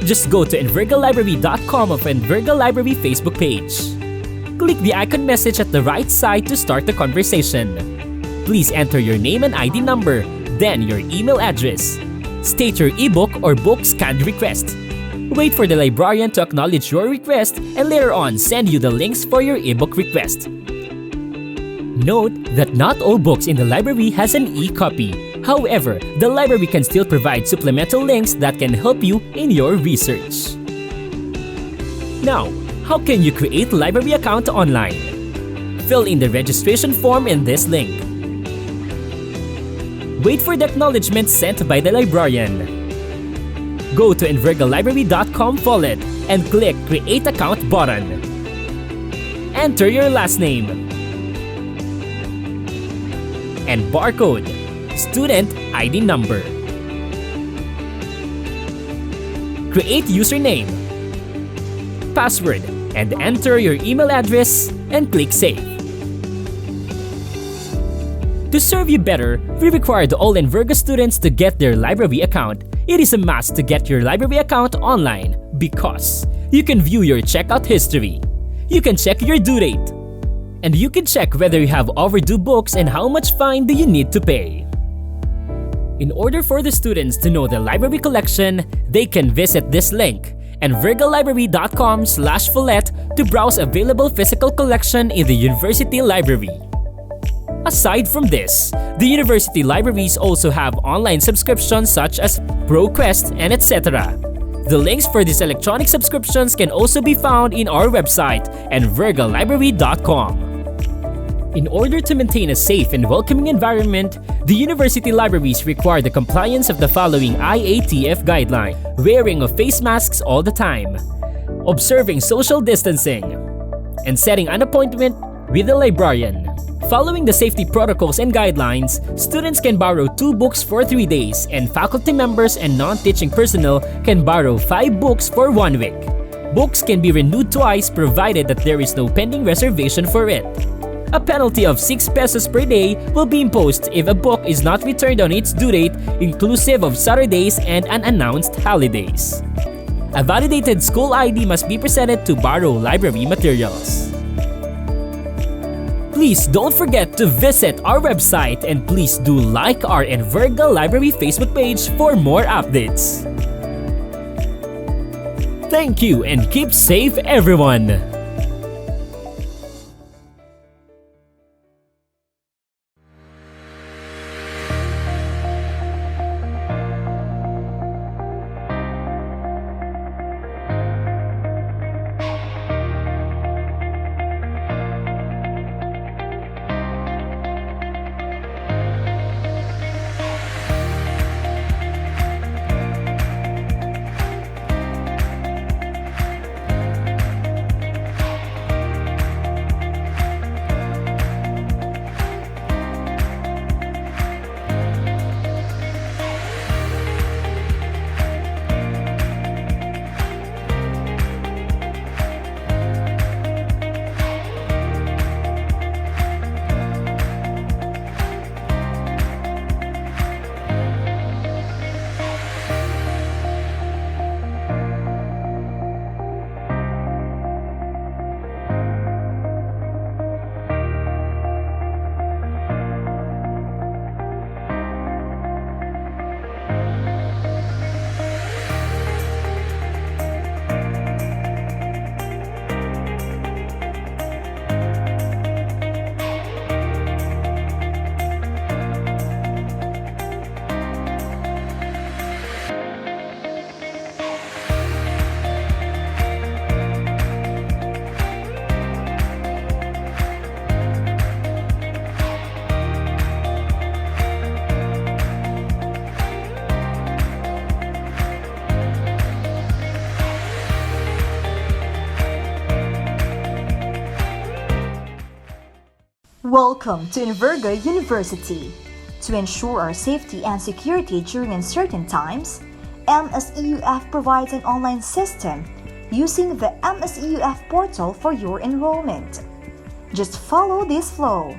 Just go to envergalibrary.com of Envergal Library Facebook page. Click the icon message at the right side to start the conversation. Please enter your name and ID number, then your email address. State your ebook or book scanned request. Wait for the librarian to acknowledge your request and later on send you the links for your ebook request. Note that not all books in the library has an e-copy. However, the library can still provide supplemental links that can help you in your research. Now, how can you create a library account online? Fill in the registration form in this link. Wait for the acknowledgement sent by the librarian. Go to envergalibrary.com wallet and click Create Account button. Enter your last name and barcode, student ID number. Create username, password, and enter your email address and click Save. To serve you better, we require all Enverga students to get their library account. It is a must to get your library account online because you can view your checkout history, you can check your due date, and you can check whether you have overdue books and how much fine do you need to pay. In order for the students to know the library collection, they can visit this link, envergalibrary.com/Follet, to browse available physical collection in the university library. Aside from this, the university libraries also have online subscriptions such as ProQuest and etc. The links for these electronic subscriptions can also be found in our website, envergalibrary.com. In order to maintain a safe and welcoming environment, the university libraries require the compliance of the following IATF guideline: wearing of face masks all the time, observing social distancing, and setting an appointment with the librarian. Following the safety protocols and guidelines, students can borrow 2 books for 3 days, and faculty members and non-teaching personnel can borrow 5 books for 1 week. Books can be renewed twice provided that there is no pending reservation for it. A penalty of 6 pesos per day will be imposed if a book is not returned on its due date, inclusive of Saturdays and unannounced holidays. A validated school ID must be presented to borrow library materials. Please don't forget to visit our website and please do like our Enverga Library Facebook page for more updates. Thank you and keep safe, everyone! Welcome to Enverga University. To ensure our safety and security during uncertain times, MSEUF provides an online system using the MSEUF portal for your enrollment. Just follow this flow.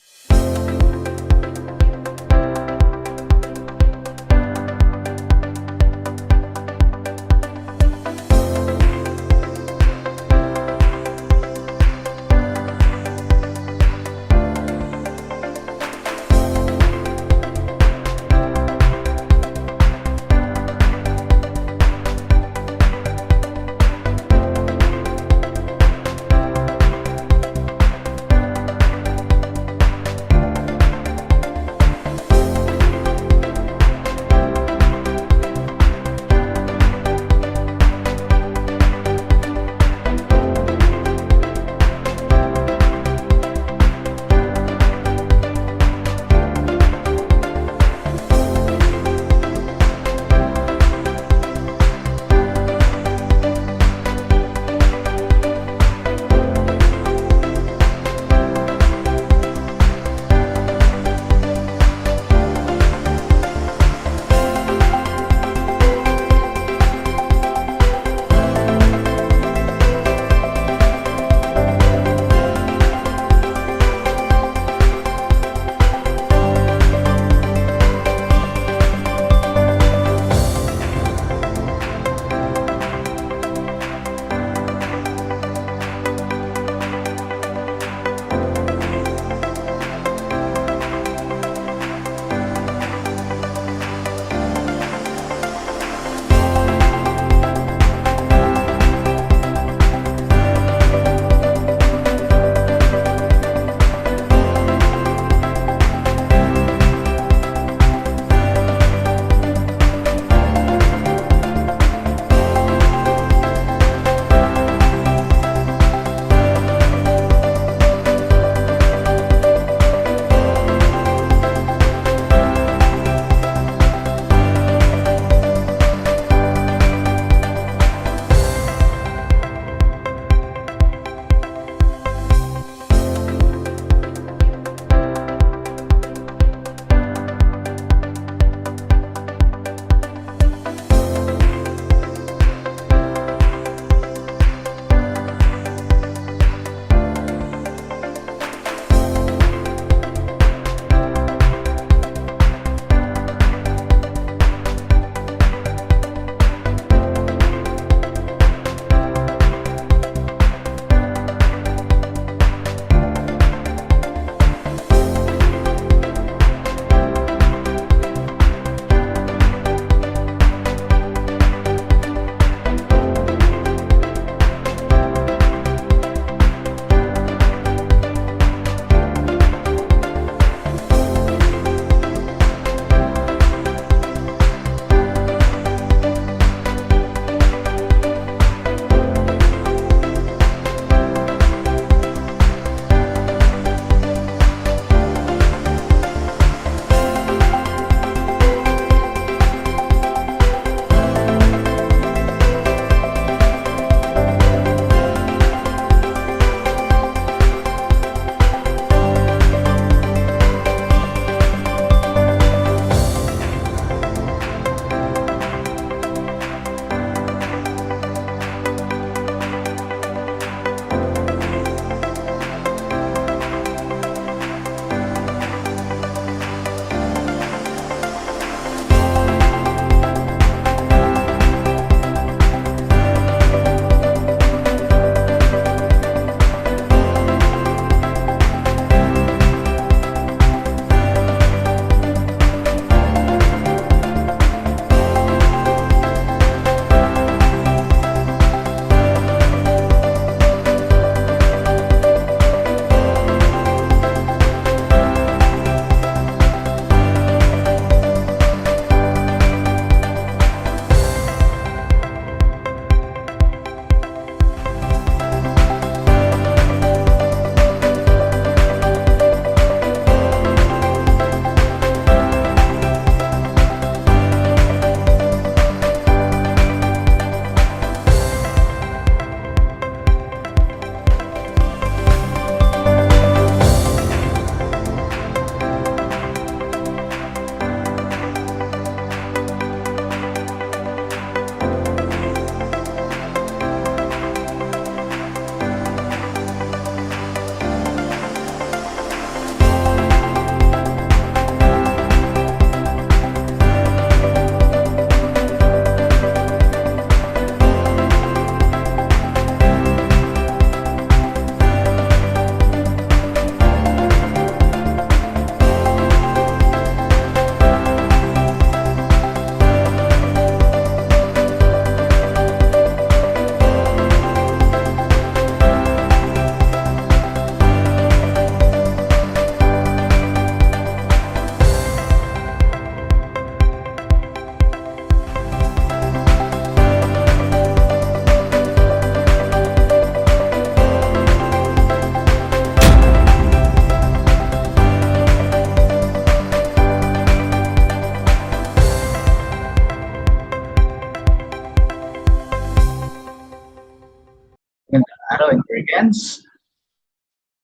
students.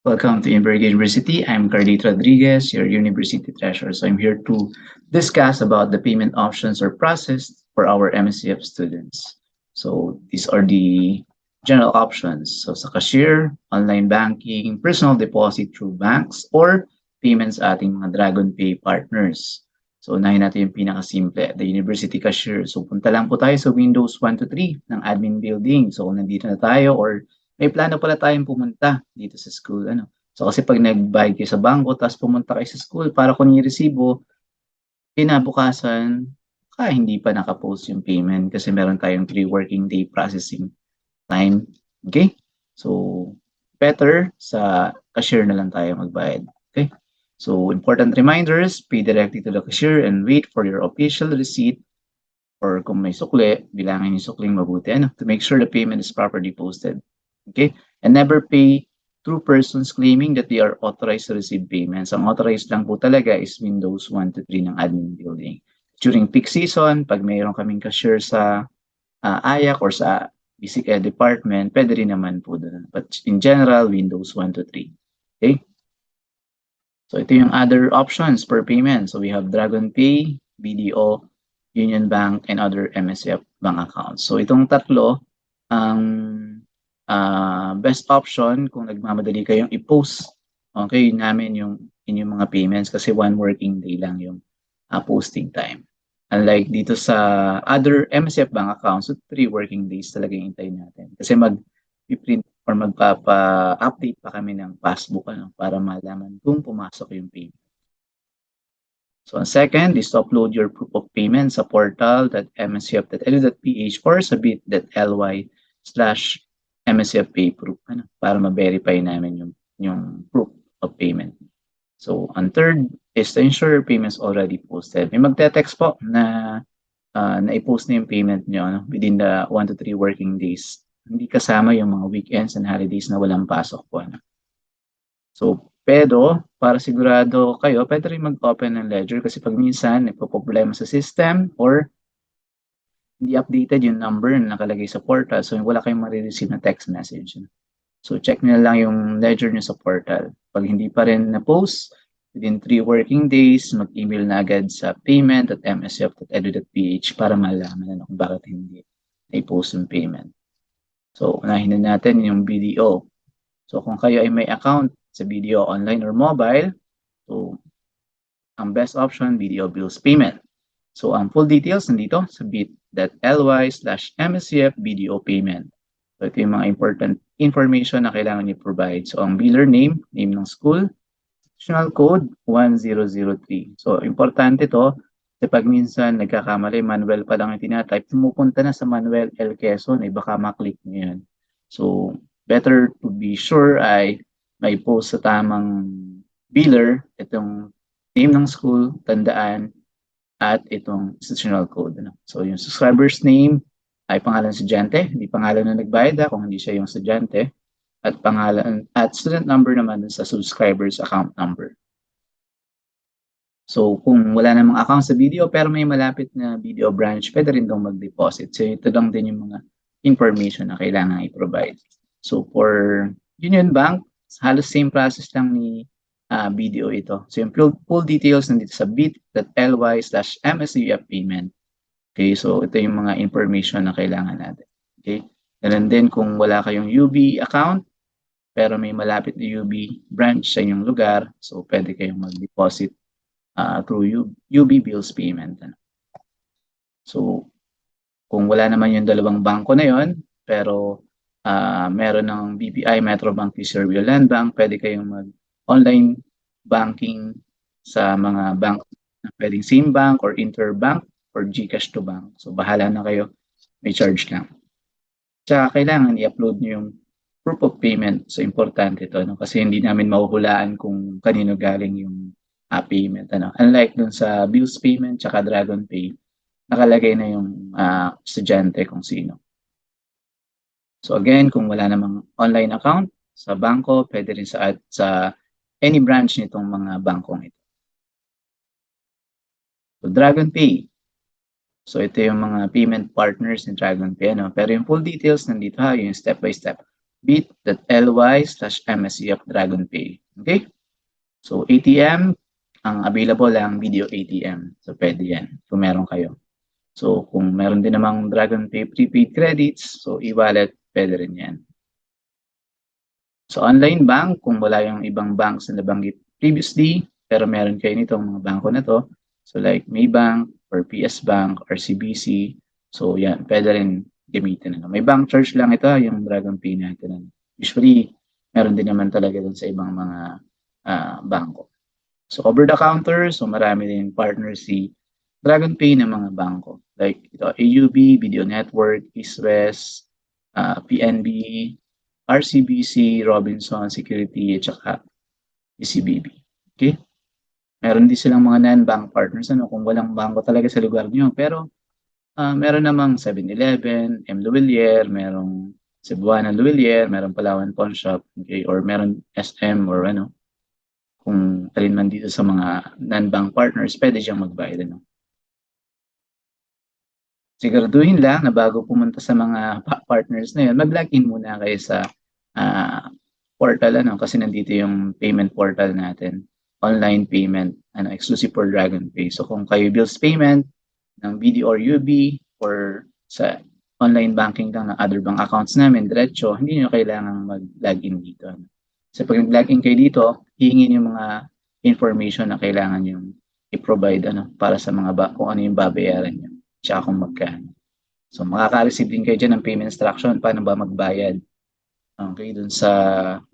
Welcome to Imberg University. I'm Carlito Rodriguez, your university treasurer. So I'm here to discuss about the payment options or process for our MSEUF students. So these are the general options. So sa cashier, online banking, personal deposit through banks, or payments sa ating mga Dragon Pay partners. So unahin natin yung pinakasimple, the university cashier. So punta lang po tayo sa Windows 1 to 3 ng admin building. So kung nandito na tayo or may plano pala tayong pumunta dito sa school. So kasi pag nagbayad kayo sa bangko, tapos pumunta kayo sa school para kunin yung resibo, kinabukasan, hindi pa nakapost yung payment kasi meron tayong 3 working day processing time. Okay? So, better sa cashier na lang tayo magbayad. Okay? So, important reminders, pay directly to the cashier and wait for your official receipt or kung may sukli, bilangin yung sukling mabuti to make sure the payment is properly posted. Okay? And never pay through persons claiming that they are authorized to receive payments. Ang authorized lang po talaga is Windows 1 to 3 ng admin building. During peak season, pag mayroon kaming cashier sa AYAC or sa Basic Ed Department, pwede rin naman po doon. But in general, Windows 1 to 3. Okay? So ito yung other options for payment. So we have Dragon Pay, BDO, Union Bank, and other MSEF bank accounts. So itong tatlo, ang best option kung nagmamadali kayong i-post namin yung inyong mga payments kasi 1 working day lang yung posting time. Unlike dito sa other MSEF bank accounts, so 3 working days talaga yung hintayin natin. Kasi mag-print or magpapa-update pa kami ng passbook para malaman kung pumasok yung payment. So, ang second is to upload your proof of payment sa portal.msef.edu.ph or sa bit.ly/msefpayproof para ma-verify namin yung proof of payment. So, ang third is to ensure your payments already posted. May magte-text po na na-post na yung payment nyo within the 1 to 3 working days. Hindi kasama yung mga weekends and holidays na walang pasok po. So, pero para sigurado kayo, pwede rin mag-open ng ledger kasi pag minsan nagpo-problema sa system or hindi updated yung number na nakalagay sa portal, so wala kayong marireceive na text message. So, check nyo lang yung ledger nyo sa portal. Pag hindi pa rin na-post, within 3 working days, mag-email na agad sa payment@msef.edu.ph para malaman kung bakit hindi na-post yung payment. So, unahin na natin yung BDO. So, kung kayo ay may account sa BDO online or mobile, so, ang best option, BDO bills payment. So, ang full details nandito sa bit.ly/msef-BDO payment. So, ito yung mga important information na kailangan niyo provide. So, ang biller name ng school, institutional code 1003. So, importante to kasi pag minsan nagkakamali, Manuel pa lang yung tinatype, pumupunta na sa Manuel L. Quezon, baka maklik nyo yan. So, better to be sure ay may post sa tamang biller, itong name ng school, tandaan, at itong institutional code. So, yung subscriber's name ay pangalan ng estudyante, hindi pangalan na nagbayad kung hindi siya yung estudyante, at pangalan at student number naman sa subscriber's account number. So, kung wala namang account sa BDO pero may malapit na BDO branch, pwede rin daw mag-deposit. So, ito lang din yung mga information na kailangan i-provide. So, for Union Bank, halos same process lang ni BDO ito. So, yung full details nandito sa bit.ly/mseuf payment. Okay, so ito yung mga information na kailangan natin. Okay, and then kung wala kayong UB account, pero may malapit na UB branch sa inyong lugar, so pwede kayong mag-deposit through UB bills payment. So, kung wala naman yung dalawang bangko na yon, pero meron ng BPI, Metrobank, Reserve Land Bank, pwede kayong mag-online banking sa mga bank na pwedeng same bank or interbank or GCash to bank. So, bahala na kayo. May charge lang. Tsaka kailangan i-upload nyo yung proof of payment. So, importante ito. Kasi hindi namin mahuhulaan kung kanino galing yung payment. Unlike dun sa bills payment tsaka Dragon Pay, nakalagay na yung estudyante kung sino. So again, kung wala namang online account sa bangko, pwede rin sa any branch nitong mga bangkong ito. So Dragon Pay. So ito yung mga payment partners ni Dragon Pay. Pero yung full details nandito yung step by step. bit.ly/MSEF DragonPay. Okay? So ATM, ang available lang video ATM. So pwede yan kung meron kayo. So kung meron din namang DragonPay prepaid credits, so e-wallet, pwede rin yan. So online bank, kung wala yung ibang banks na nabanggit previously, pero meron kayo nitong mga bangko na to, so like Maybank or PS Bank or CBC, so yan, pwede rin gamitin. May bank charge lang ito, yung DragonPay natin. Usually, meron din naman talaga dun sa ibang mga bangko. So over the counter, so marami din partner si DragonPay ng mga bangko. Like ito, AUB, Video Network, East West, PNB, RCBC, Robinson, Security, at saka ECBB. Okay? Meron din silang mga non-bank partners, kung walang bangko talaga sa lugar nyo. Pero, meron namang 7-Eleven, M. Luwilier, merong Cebuana Luwilier, meron Palawan Pawn Shop, okay? Or meron SM or kung alin man dito sa mga non-bank partners, pwede siyang magbayad. Siguraduhin lang na bago pumunta sa mga partners na yun, mag-login muna kayo sa portal, kasi nandito yung payment portal natin. Online payment, exclusive for DragonPay. So kung kayo bills payment ng BD or UB or sa online banking lang ng other bank accounts namin, diretso, hindi nyo kailangan mag-login dito. So pag nag-login kayo dito, hihingin yung mga information na kailangan yung i-provide para sa mga kung ano yung babayaran nyo, tsaka kung magkano. So makaka-receive din kayo dyan ng payment instruction, paano ba magbayad. Okay, dun sa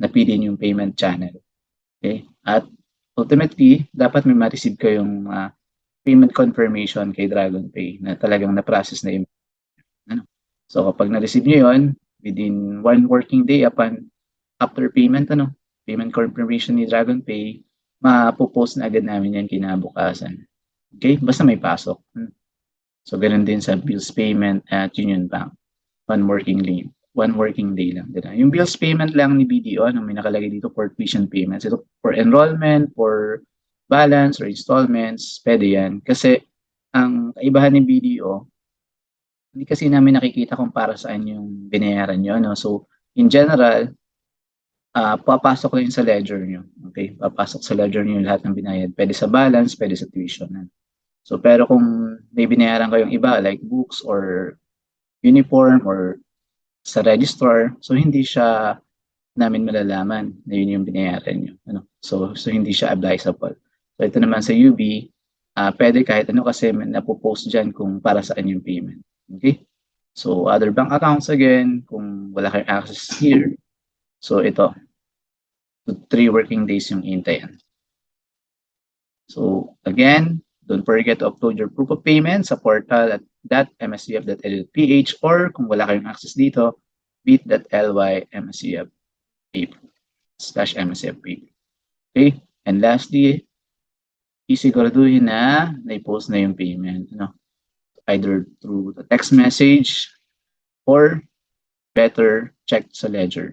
napili yung payment channel. Okay, at ultimately, dapat may ma-receive kayong payment confirmation kay DragonPay na talagang na-process na yung So kapag na-receive nyo yun, within 1 working day after payment, payment confirmation ni DragonPay, mapopost na agad namin yan kinabukasan. Okay? Basta may pasok. So ganun din sa bills payment at Union Bank. 1 working day lang. Yung bills payment lang ni BDO, may nakalagay dito for tuition payments. Ito for enrollment, for balance or installments, pwede yan. Kasi ang kaibahan ni BDO, hindi kasi namin nakikita kung para saan yung binayaran nyo. So, in general, papasok lang sa ledger nyo. Okay? Papasok sa ledger nyo lahat ng binayad. Pwede sa balance, pwede sa tuition. So, pero kung may binayaran kayong iba, like books or uniform or sa registrar, so hindi siya namin malalaman na yun yung binayaran nyo. So hindi siya advisable. So, ito naman sa UB, pwede kahit kasi napopost dyan kung para saan yung payment. Okay? So, other bank accounts again, kung wala kayong access here. So, ito. 3 working days yung hintayan. So, again, don't forget to upload your proof of payment sa portal at .msef.edu.ph or kung wala kayong access dito, bit.ly/msef.pay. Okay? And lastly, isiguraduhin na na-post na yung payment. Either through the text message or better check sa ledger.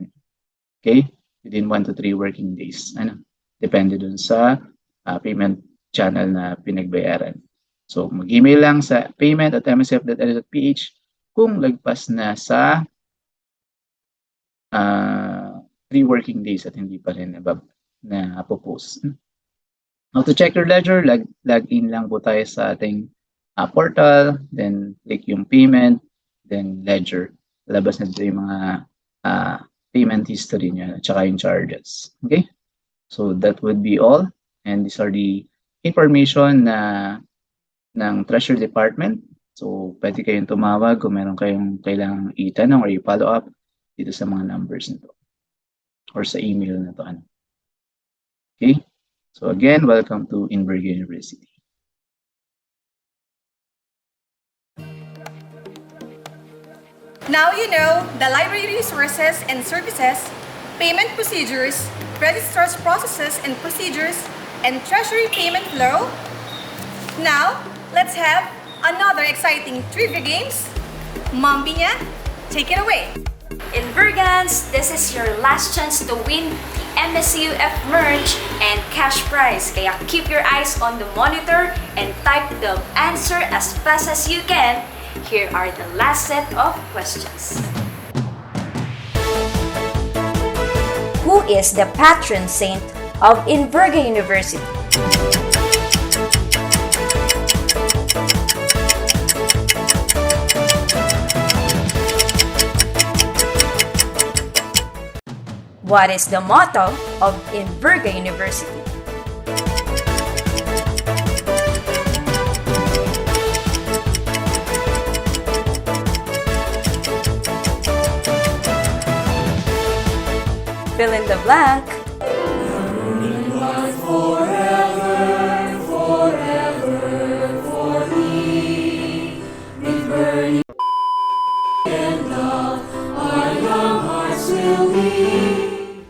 Okay? Within 1 to 3 working days. Depende dun sa payment channel na pinagbayaran. So, mag-email lang sa payment@msf.edu.ph kung lagpas na sa 3 working days at hindi pa rin na post. Now, to check your ledger, log in lang po tayo sa ating portal, then click yung payment, then ledger. Labas na dito yung mga payment history niya at saka yung charges. Okay? So that would be all. And these are the information ng Treasury Department. So pwede kayong tumawag kung meron kayong kailangang itanong or i-follow up dito sa mga numbers nito or sa email na to. Okay? So again, welcome to Inberg University. Now you know the library resources and services, payment procedures, registrar's processes and procedures, and treasury payment flow. Now, let's have another exciting trivia games. Mom Binya, take it away. In Bergans, this is your last chance to win MSEUF merch and cash prize. Kaya keep your eyes on the monitor and type the answer as fast as you can. Here are the last set of questions. Who is the patron saint of Inverga University? What is the motto of Inverga University? Fill in the blank. Forever, forever, for thee, with burning and love, our young hearts will be.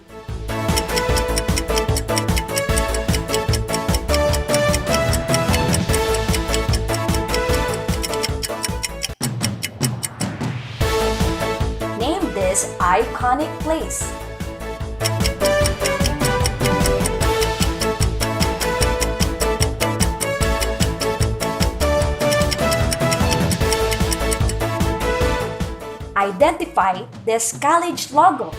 Name this iconic place. Identify this college logo.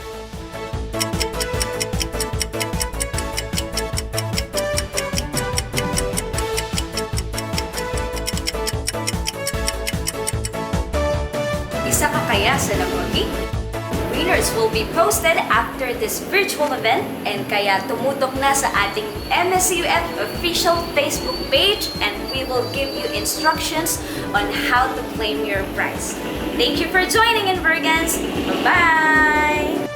Isa ka kaya sa nag-wagi? Winners will be posted after this virtual event and kaya tumutok na sa ating MSEUF official Facebook page and we will give you instructions on how to claim your prize. Thank you for joining in, Invergans! Bye-bye!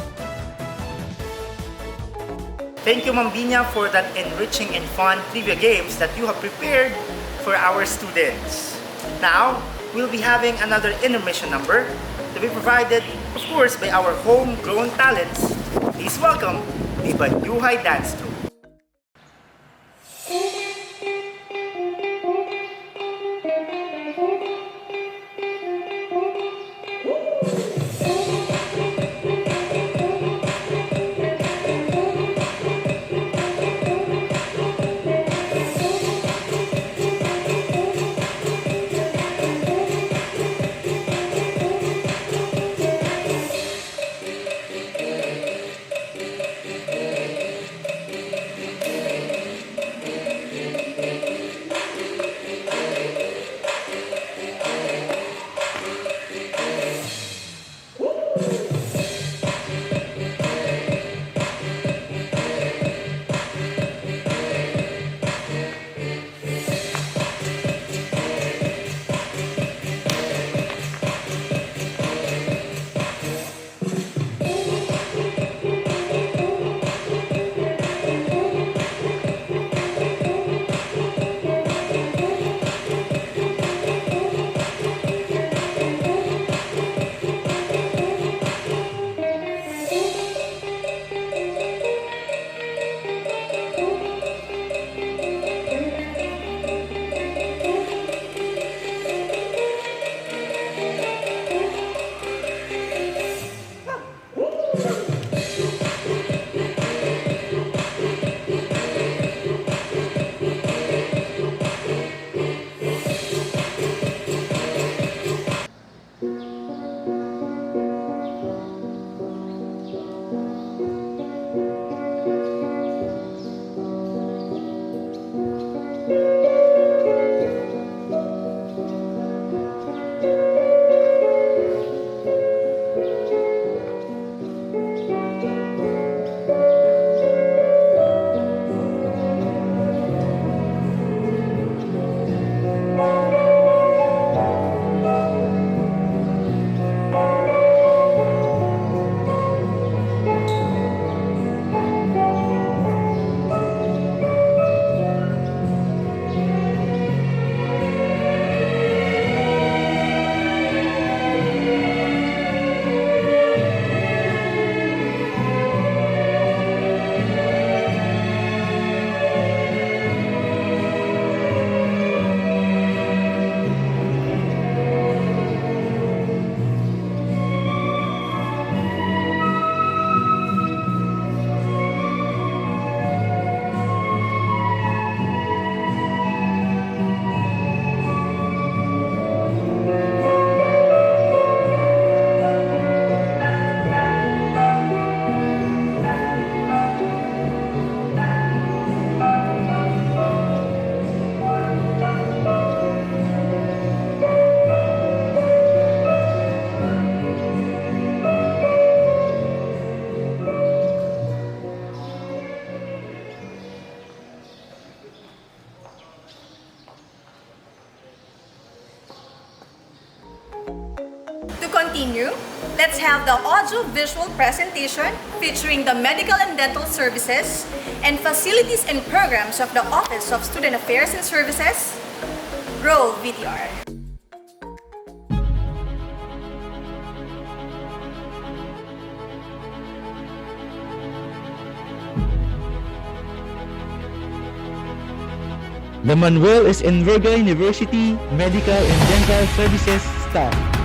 Thank you, Ma'am Binya, for that enriching and fun trivia games that you have prepared for our students. Now, we'll be having another intermission number to be provided, of course, by our homegrown talents. Please welcome the Banyuhay Dance Troupe. continue, let's have the audio-visual presentation featuring the medical and dental services and facilities and programs of the Office of Student Affairs and Services. Roll VTR. The Manuel is Enverga University Medical and Dental Services staff.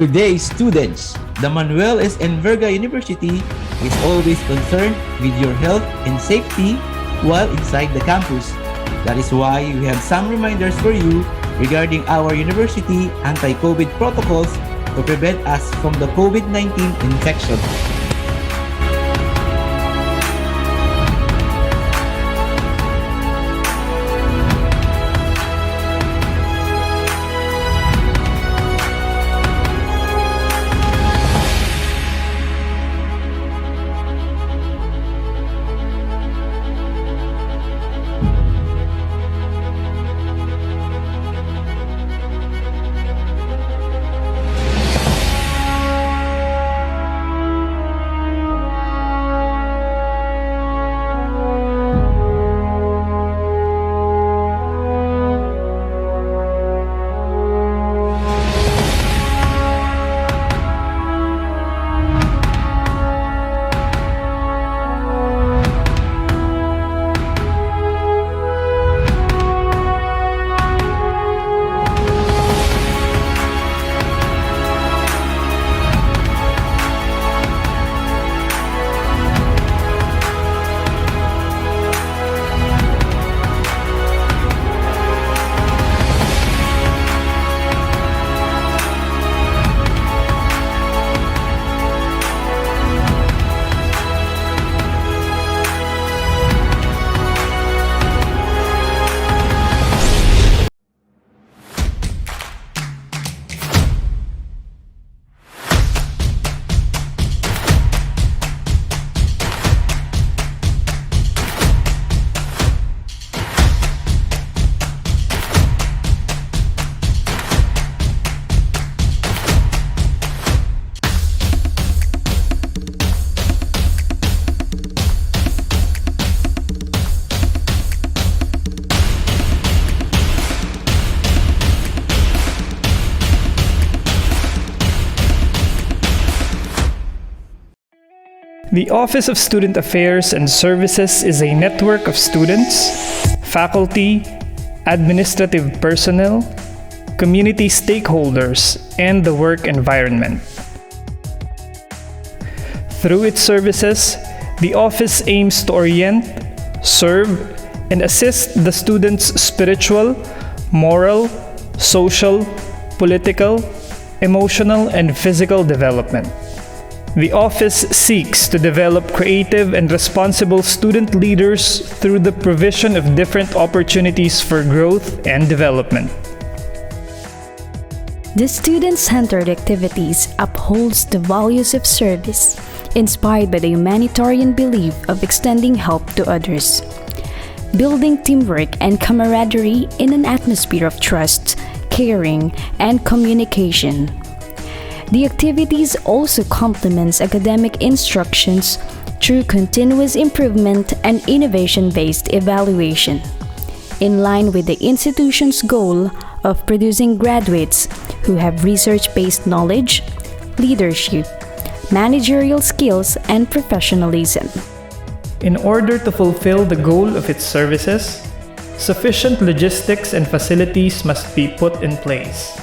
Today, students, the Manuel S. Enverga University is always concerned with your health and safety while inside the campus. That is why we have some reminders for you regarding our university anti-COVID protocols to prevent us from the COVID-19 infection. The Office of Student Affairs and Services is a network of students, faculty, administrative personnel, community stakeholders, and the work environment. Through its services, the office aims to orient, serve, and assist the students' spiritual, moral, social, political, emotional, and physical development. The office seeks to develop creative and responsible student leaders through the provision of different opportunities for growth and development. The student-centered activities upholds the values of service, inspired by the humanitarian belief of extending help to others, building teamwork and camaraderie in an atmosphere of trust, caring, and communication. The activities also complements academic instructions through continuous improvement and innovation-based evaluation, in line with the institution's goal of producing graduates who have research-based knowledge, leadership, managerial skills, and professionalism. In order to fulfill the goal of its services, sufficient logistics and facilities must be put in place.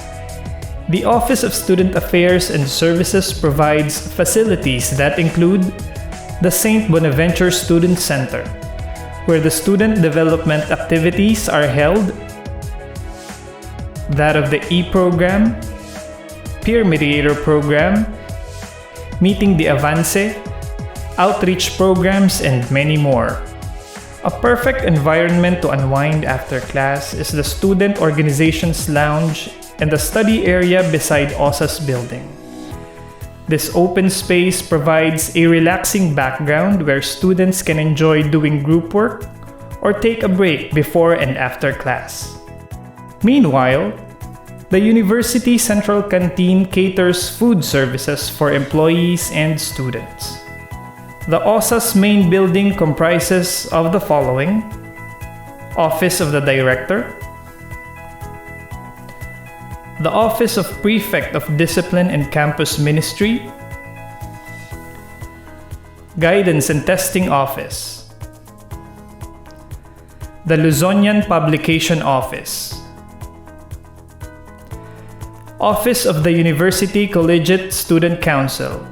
The Office of Student Affairs and Services provides facilities that include the St. Bonaventure Student Center, where the student development activities are held, that of the E-Program, Peer Mediator Program, Meeting the Avance, outreach programs, and many more. A perfect environment to unwind after class is the Student Organizations Lounge and the study area beside OSA's building. This open space provides a relaxing background where students can enjoy doing group work or take a break before and after class. Meanwhile, the University Central Canteen caters food services for employees and students. The OSA's main building comprises of the following: Office of the Director, the Office of Prefect of Discipline and Campus Ministry, Guidance and Testing Office, the Luzonian Publication Office, Office of the University Collegiate Student Council,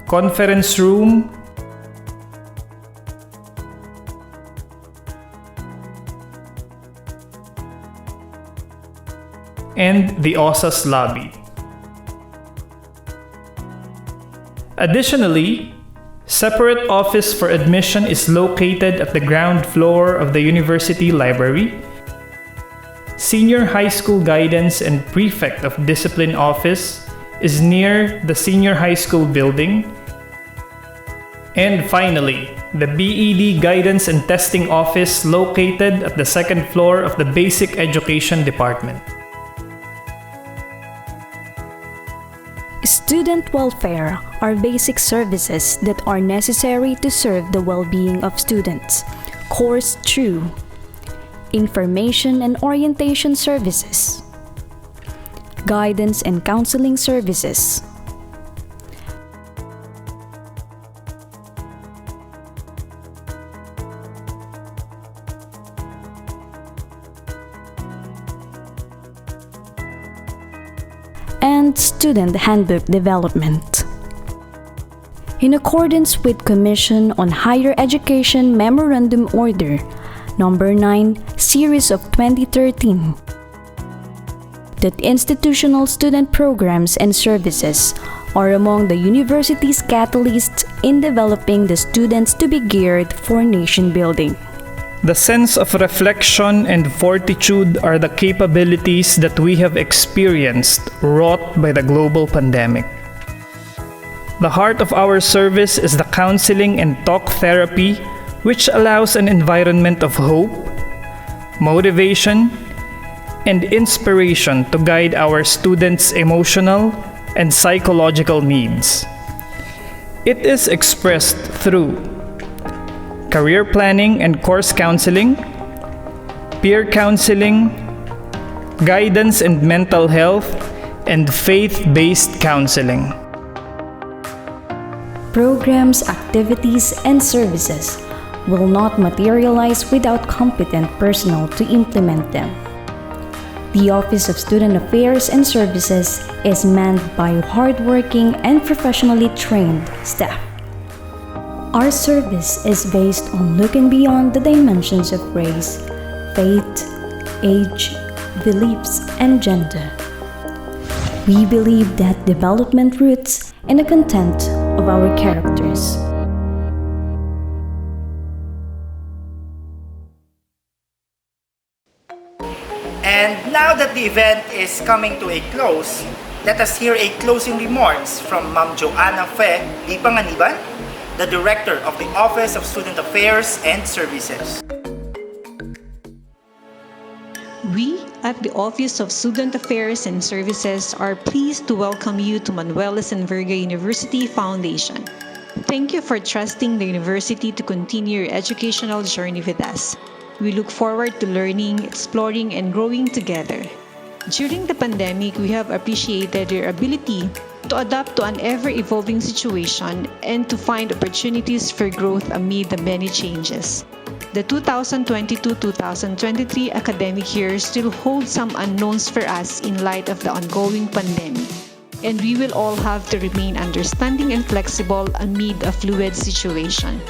Conference Room, and the OSA's lobby. Additionally, separate office for admission is located at the ground floor of the University Library. Senior High School Guidance and Prefect of Discipline Office is near the Senior High School building. And finally, the BED Guidance and Testing Office located at the second floor of the Basic Education Department. Student welfare are basic services that are necessary to serve the well-being of students, coursed through information and orientation services, guidance and counseling services, and student handbook development. In accordance with Commission on Higher Education Memorandum Order Number 9, Series of 2013, that institutional student programs and services are among the university's catalysts in developing the students to be geared for nation building. The sense of reflection and fortitude are the capabilities that we have experienced wrought by the global pandemic. The heart of our service is the counseling and talk therapy, which allows an environment of hope, motivation, and inspiration to guide our students' emotional and psychological needs. It is expressed through career planning and course counseling, peer counseling, guidance and mental health, and faith-based counseling. programs, activities, and services will not materialize without competent personnel to implement them. The Office of Student Affairs and Services is manned by hardworking and professionally trained staff. Our service is based on looking beyond the dimensions of race, faith, age, beliefs, and gender. We believe that development roots in the content of our characters. And now that the event is coming to a close, let us hear a closing remarks from Ma'am Joanna Fe Lipanganiban, the Director of the Office of Student Affairs and Services. We at the Office of Student Affairs and Services are pleased to welcome you to Manuelas and Verga University Foundation. Thank you for trusting the university to continue your educational journey with us. We look forward to learning, exploring, and growing together. During the pandemic, we have appreciated your ability to adapt to an ever-evolving situation and to find opportunities for growth amid the many changes. The 2022-2023 academic year still holds some unknowns for us in light of the ongoing pandemic, and we will all have to remain understanding and flexible amid a fluid situation.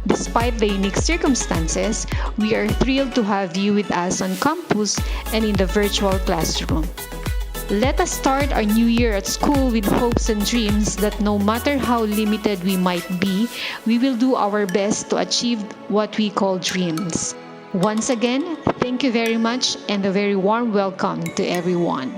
Despite the unique circumstances, we are thrilled to have you with us on campus and in the virtual classroom. Let us start our new year at school with hopes and dreams that no matter how limited we might be, we will do our best to achieve what we call dreams. Once again, thank you very much and a very warm welcome to everyone.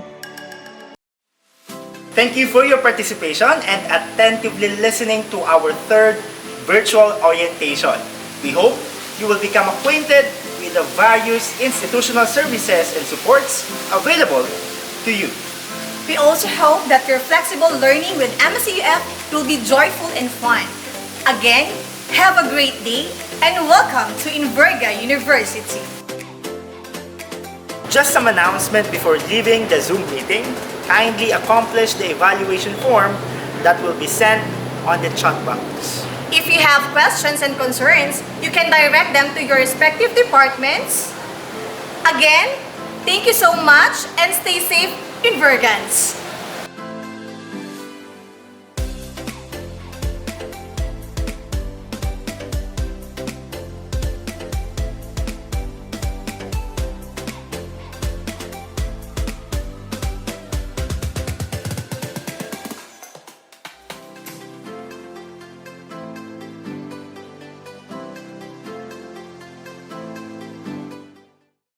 Thank you for your participation and attentively listening to our third virtual orientation. We hope you will become acquainted with the various institutional services and supports available to you. We also hope that your flexible learning with MSEUF will be joyful and fun. Again, have a great day and welcome to Inverga University. Just some announcement before leaving the Zoom meeting. Kindly accomplish the evaluation form that will be sent on the chat box. If you have questions and concerns, you can direct them to your respective departments. Again, thank you so much and stay safe, Invergans!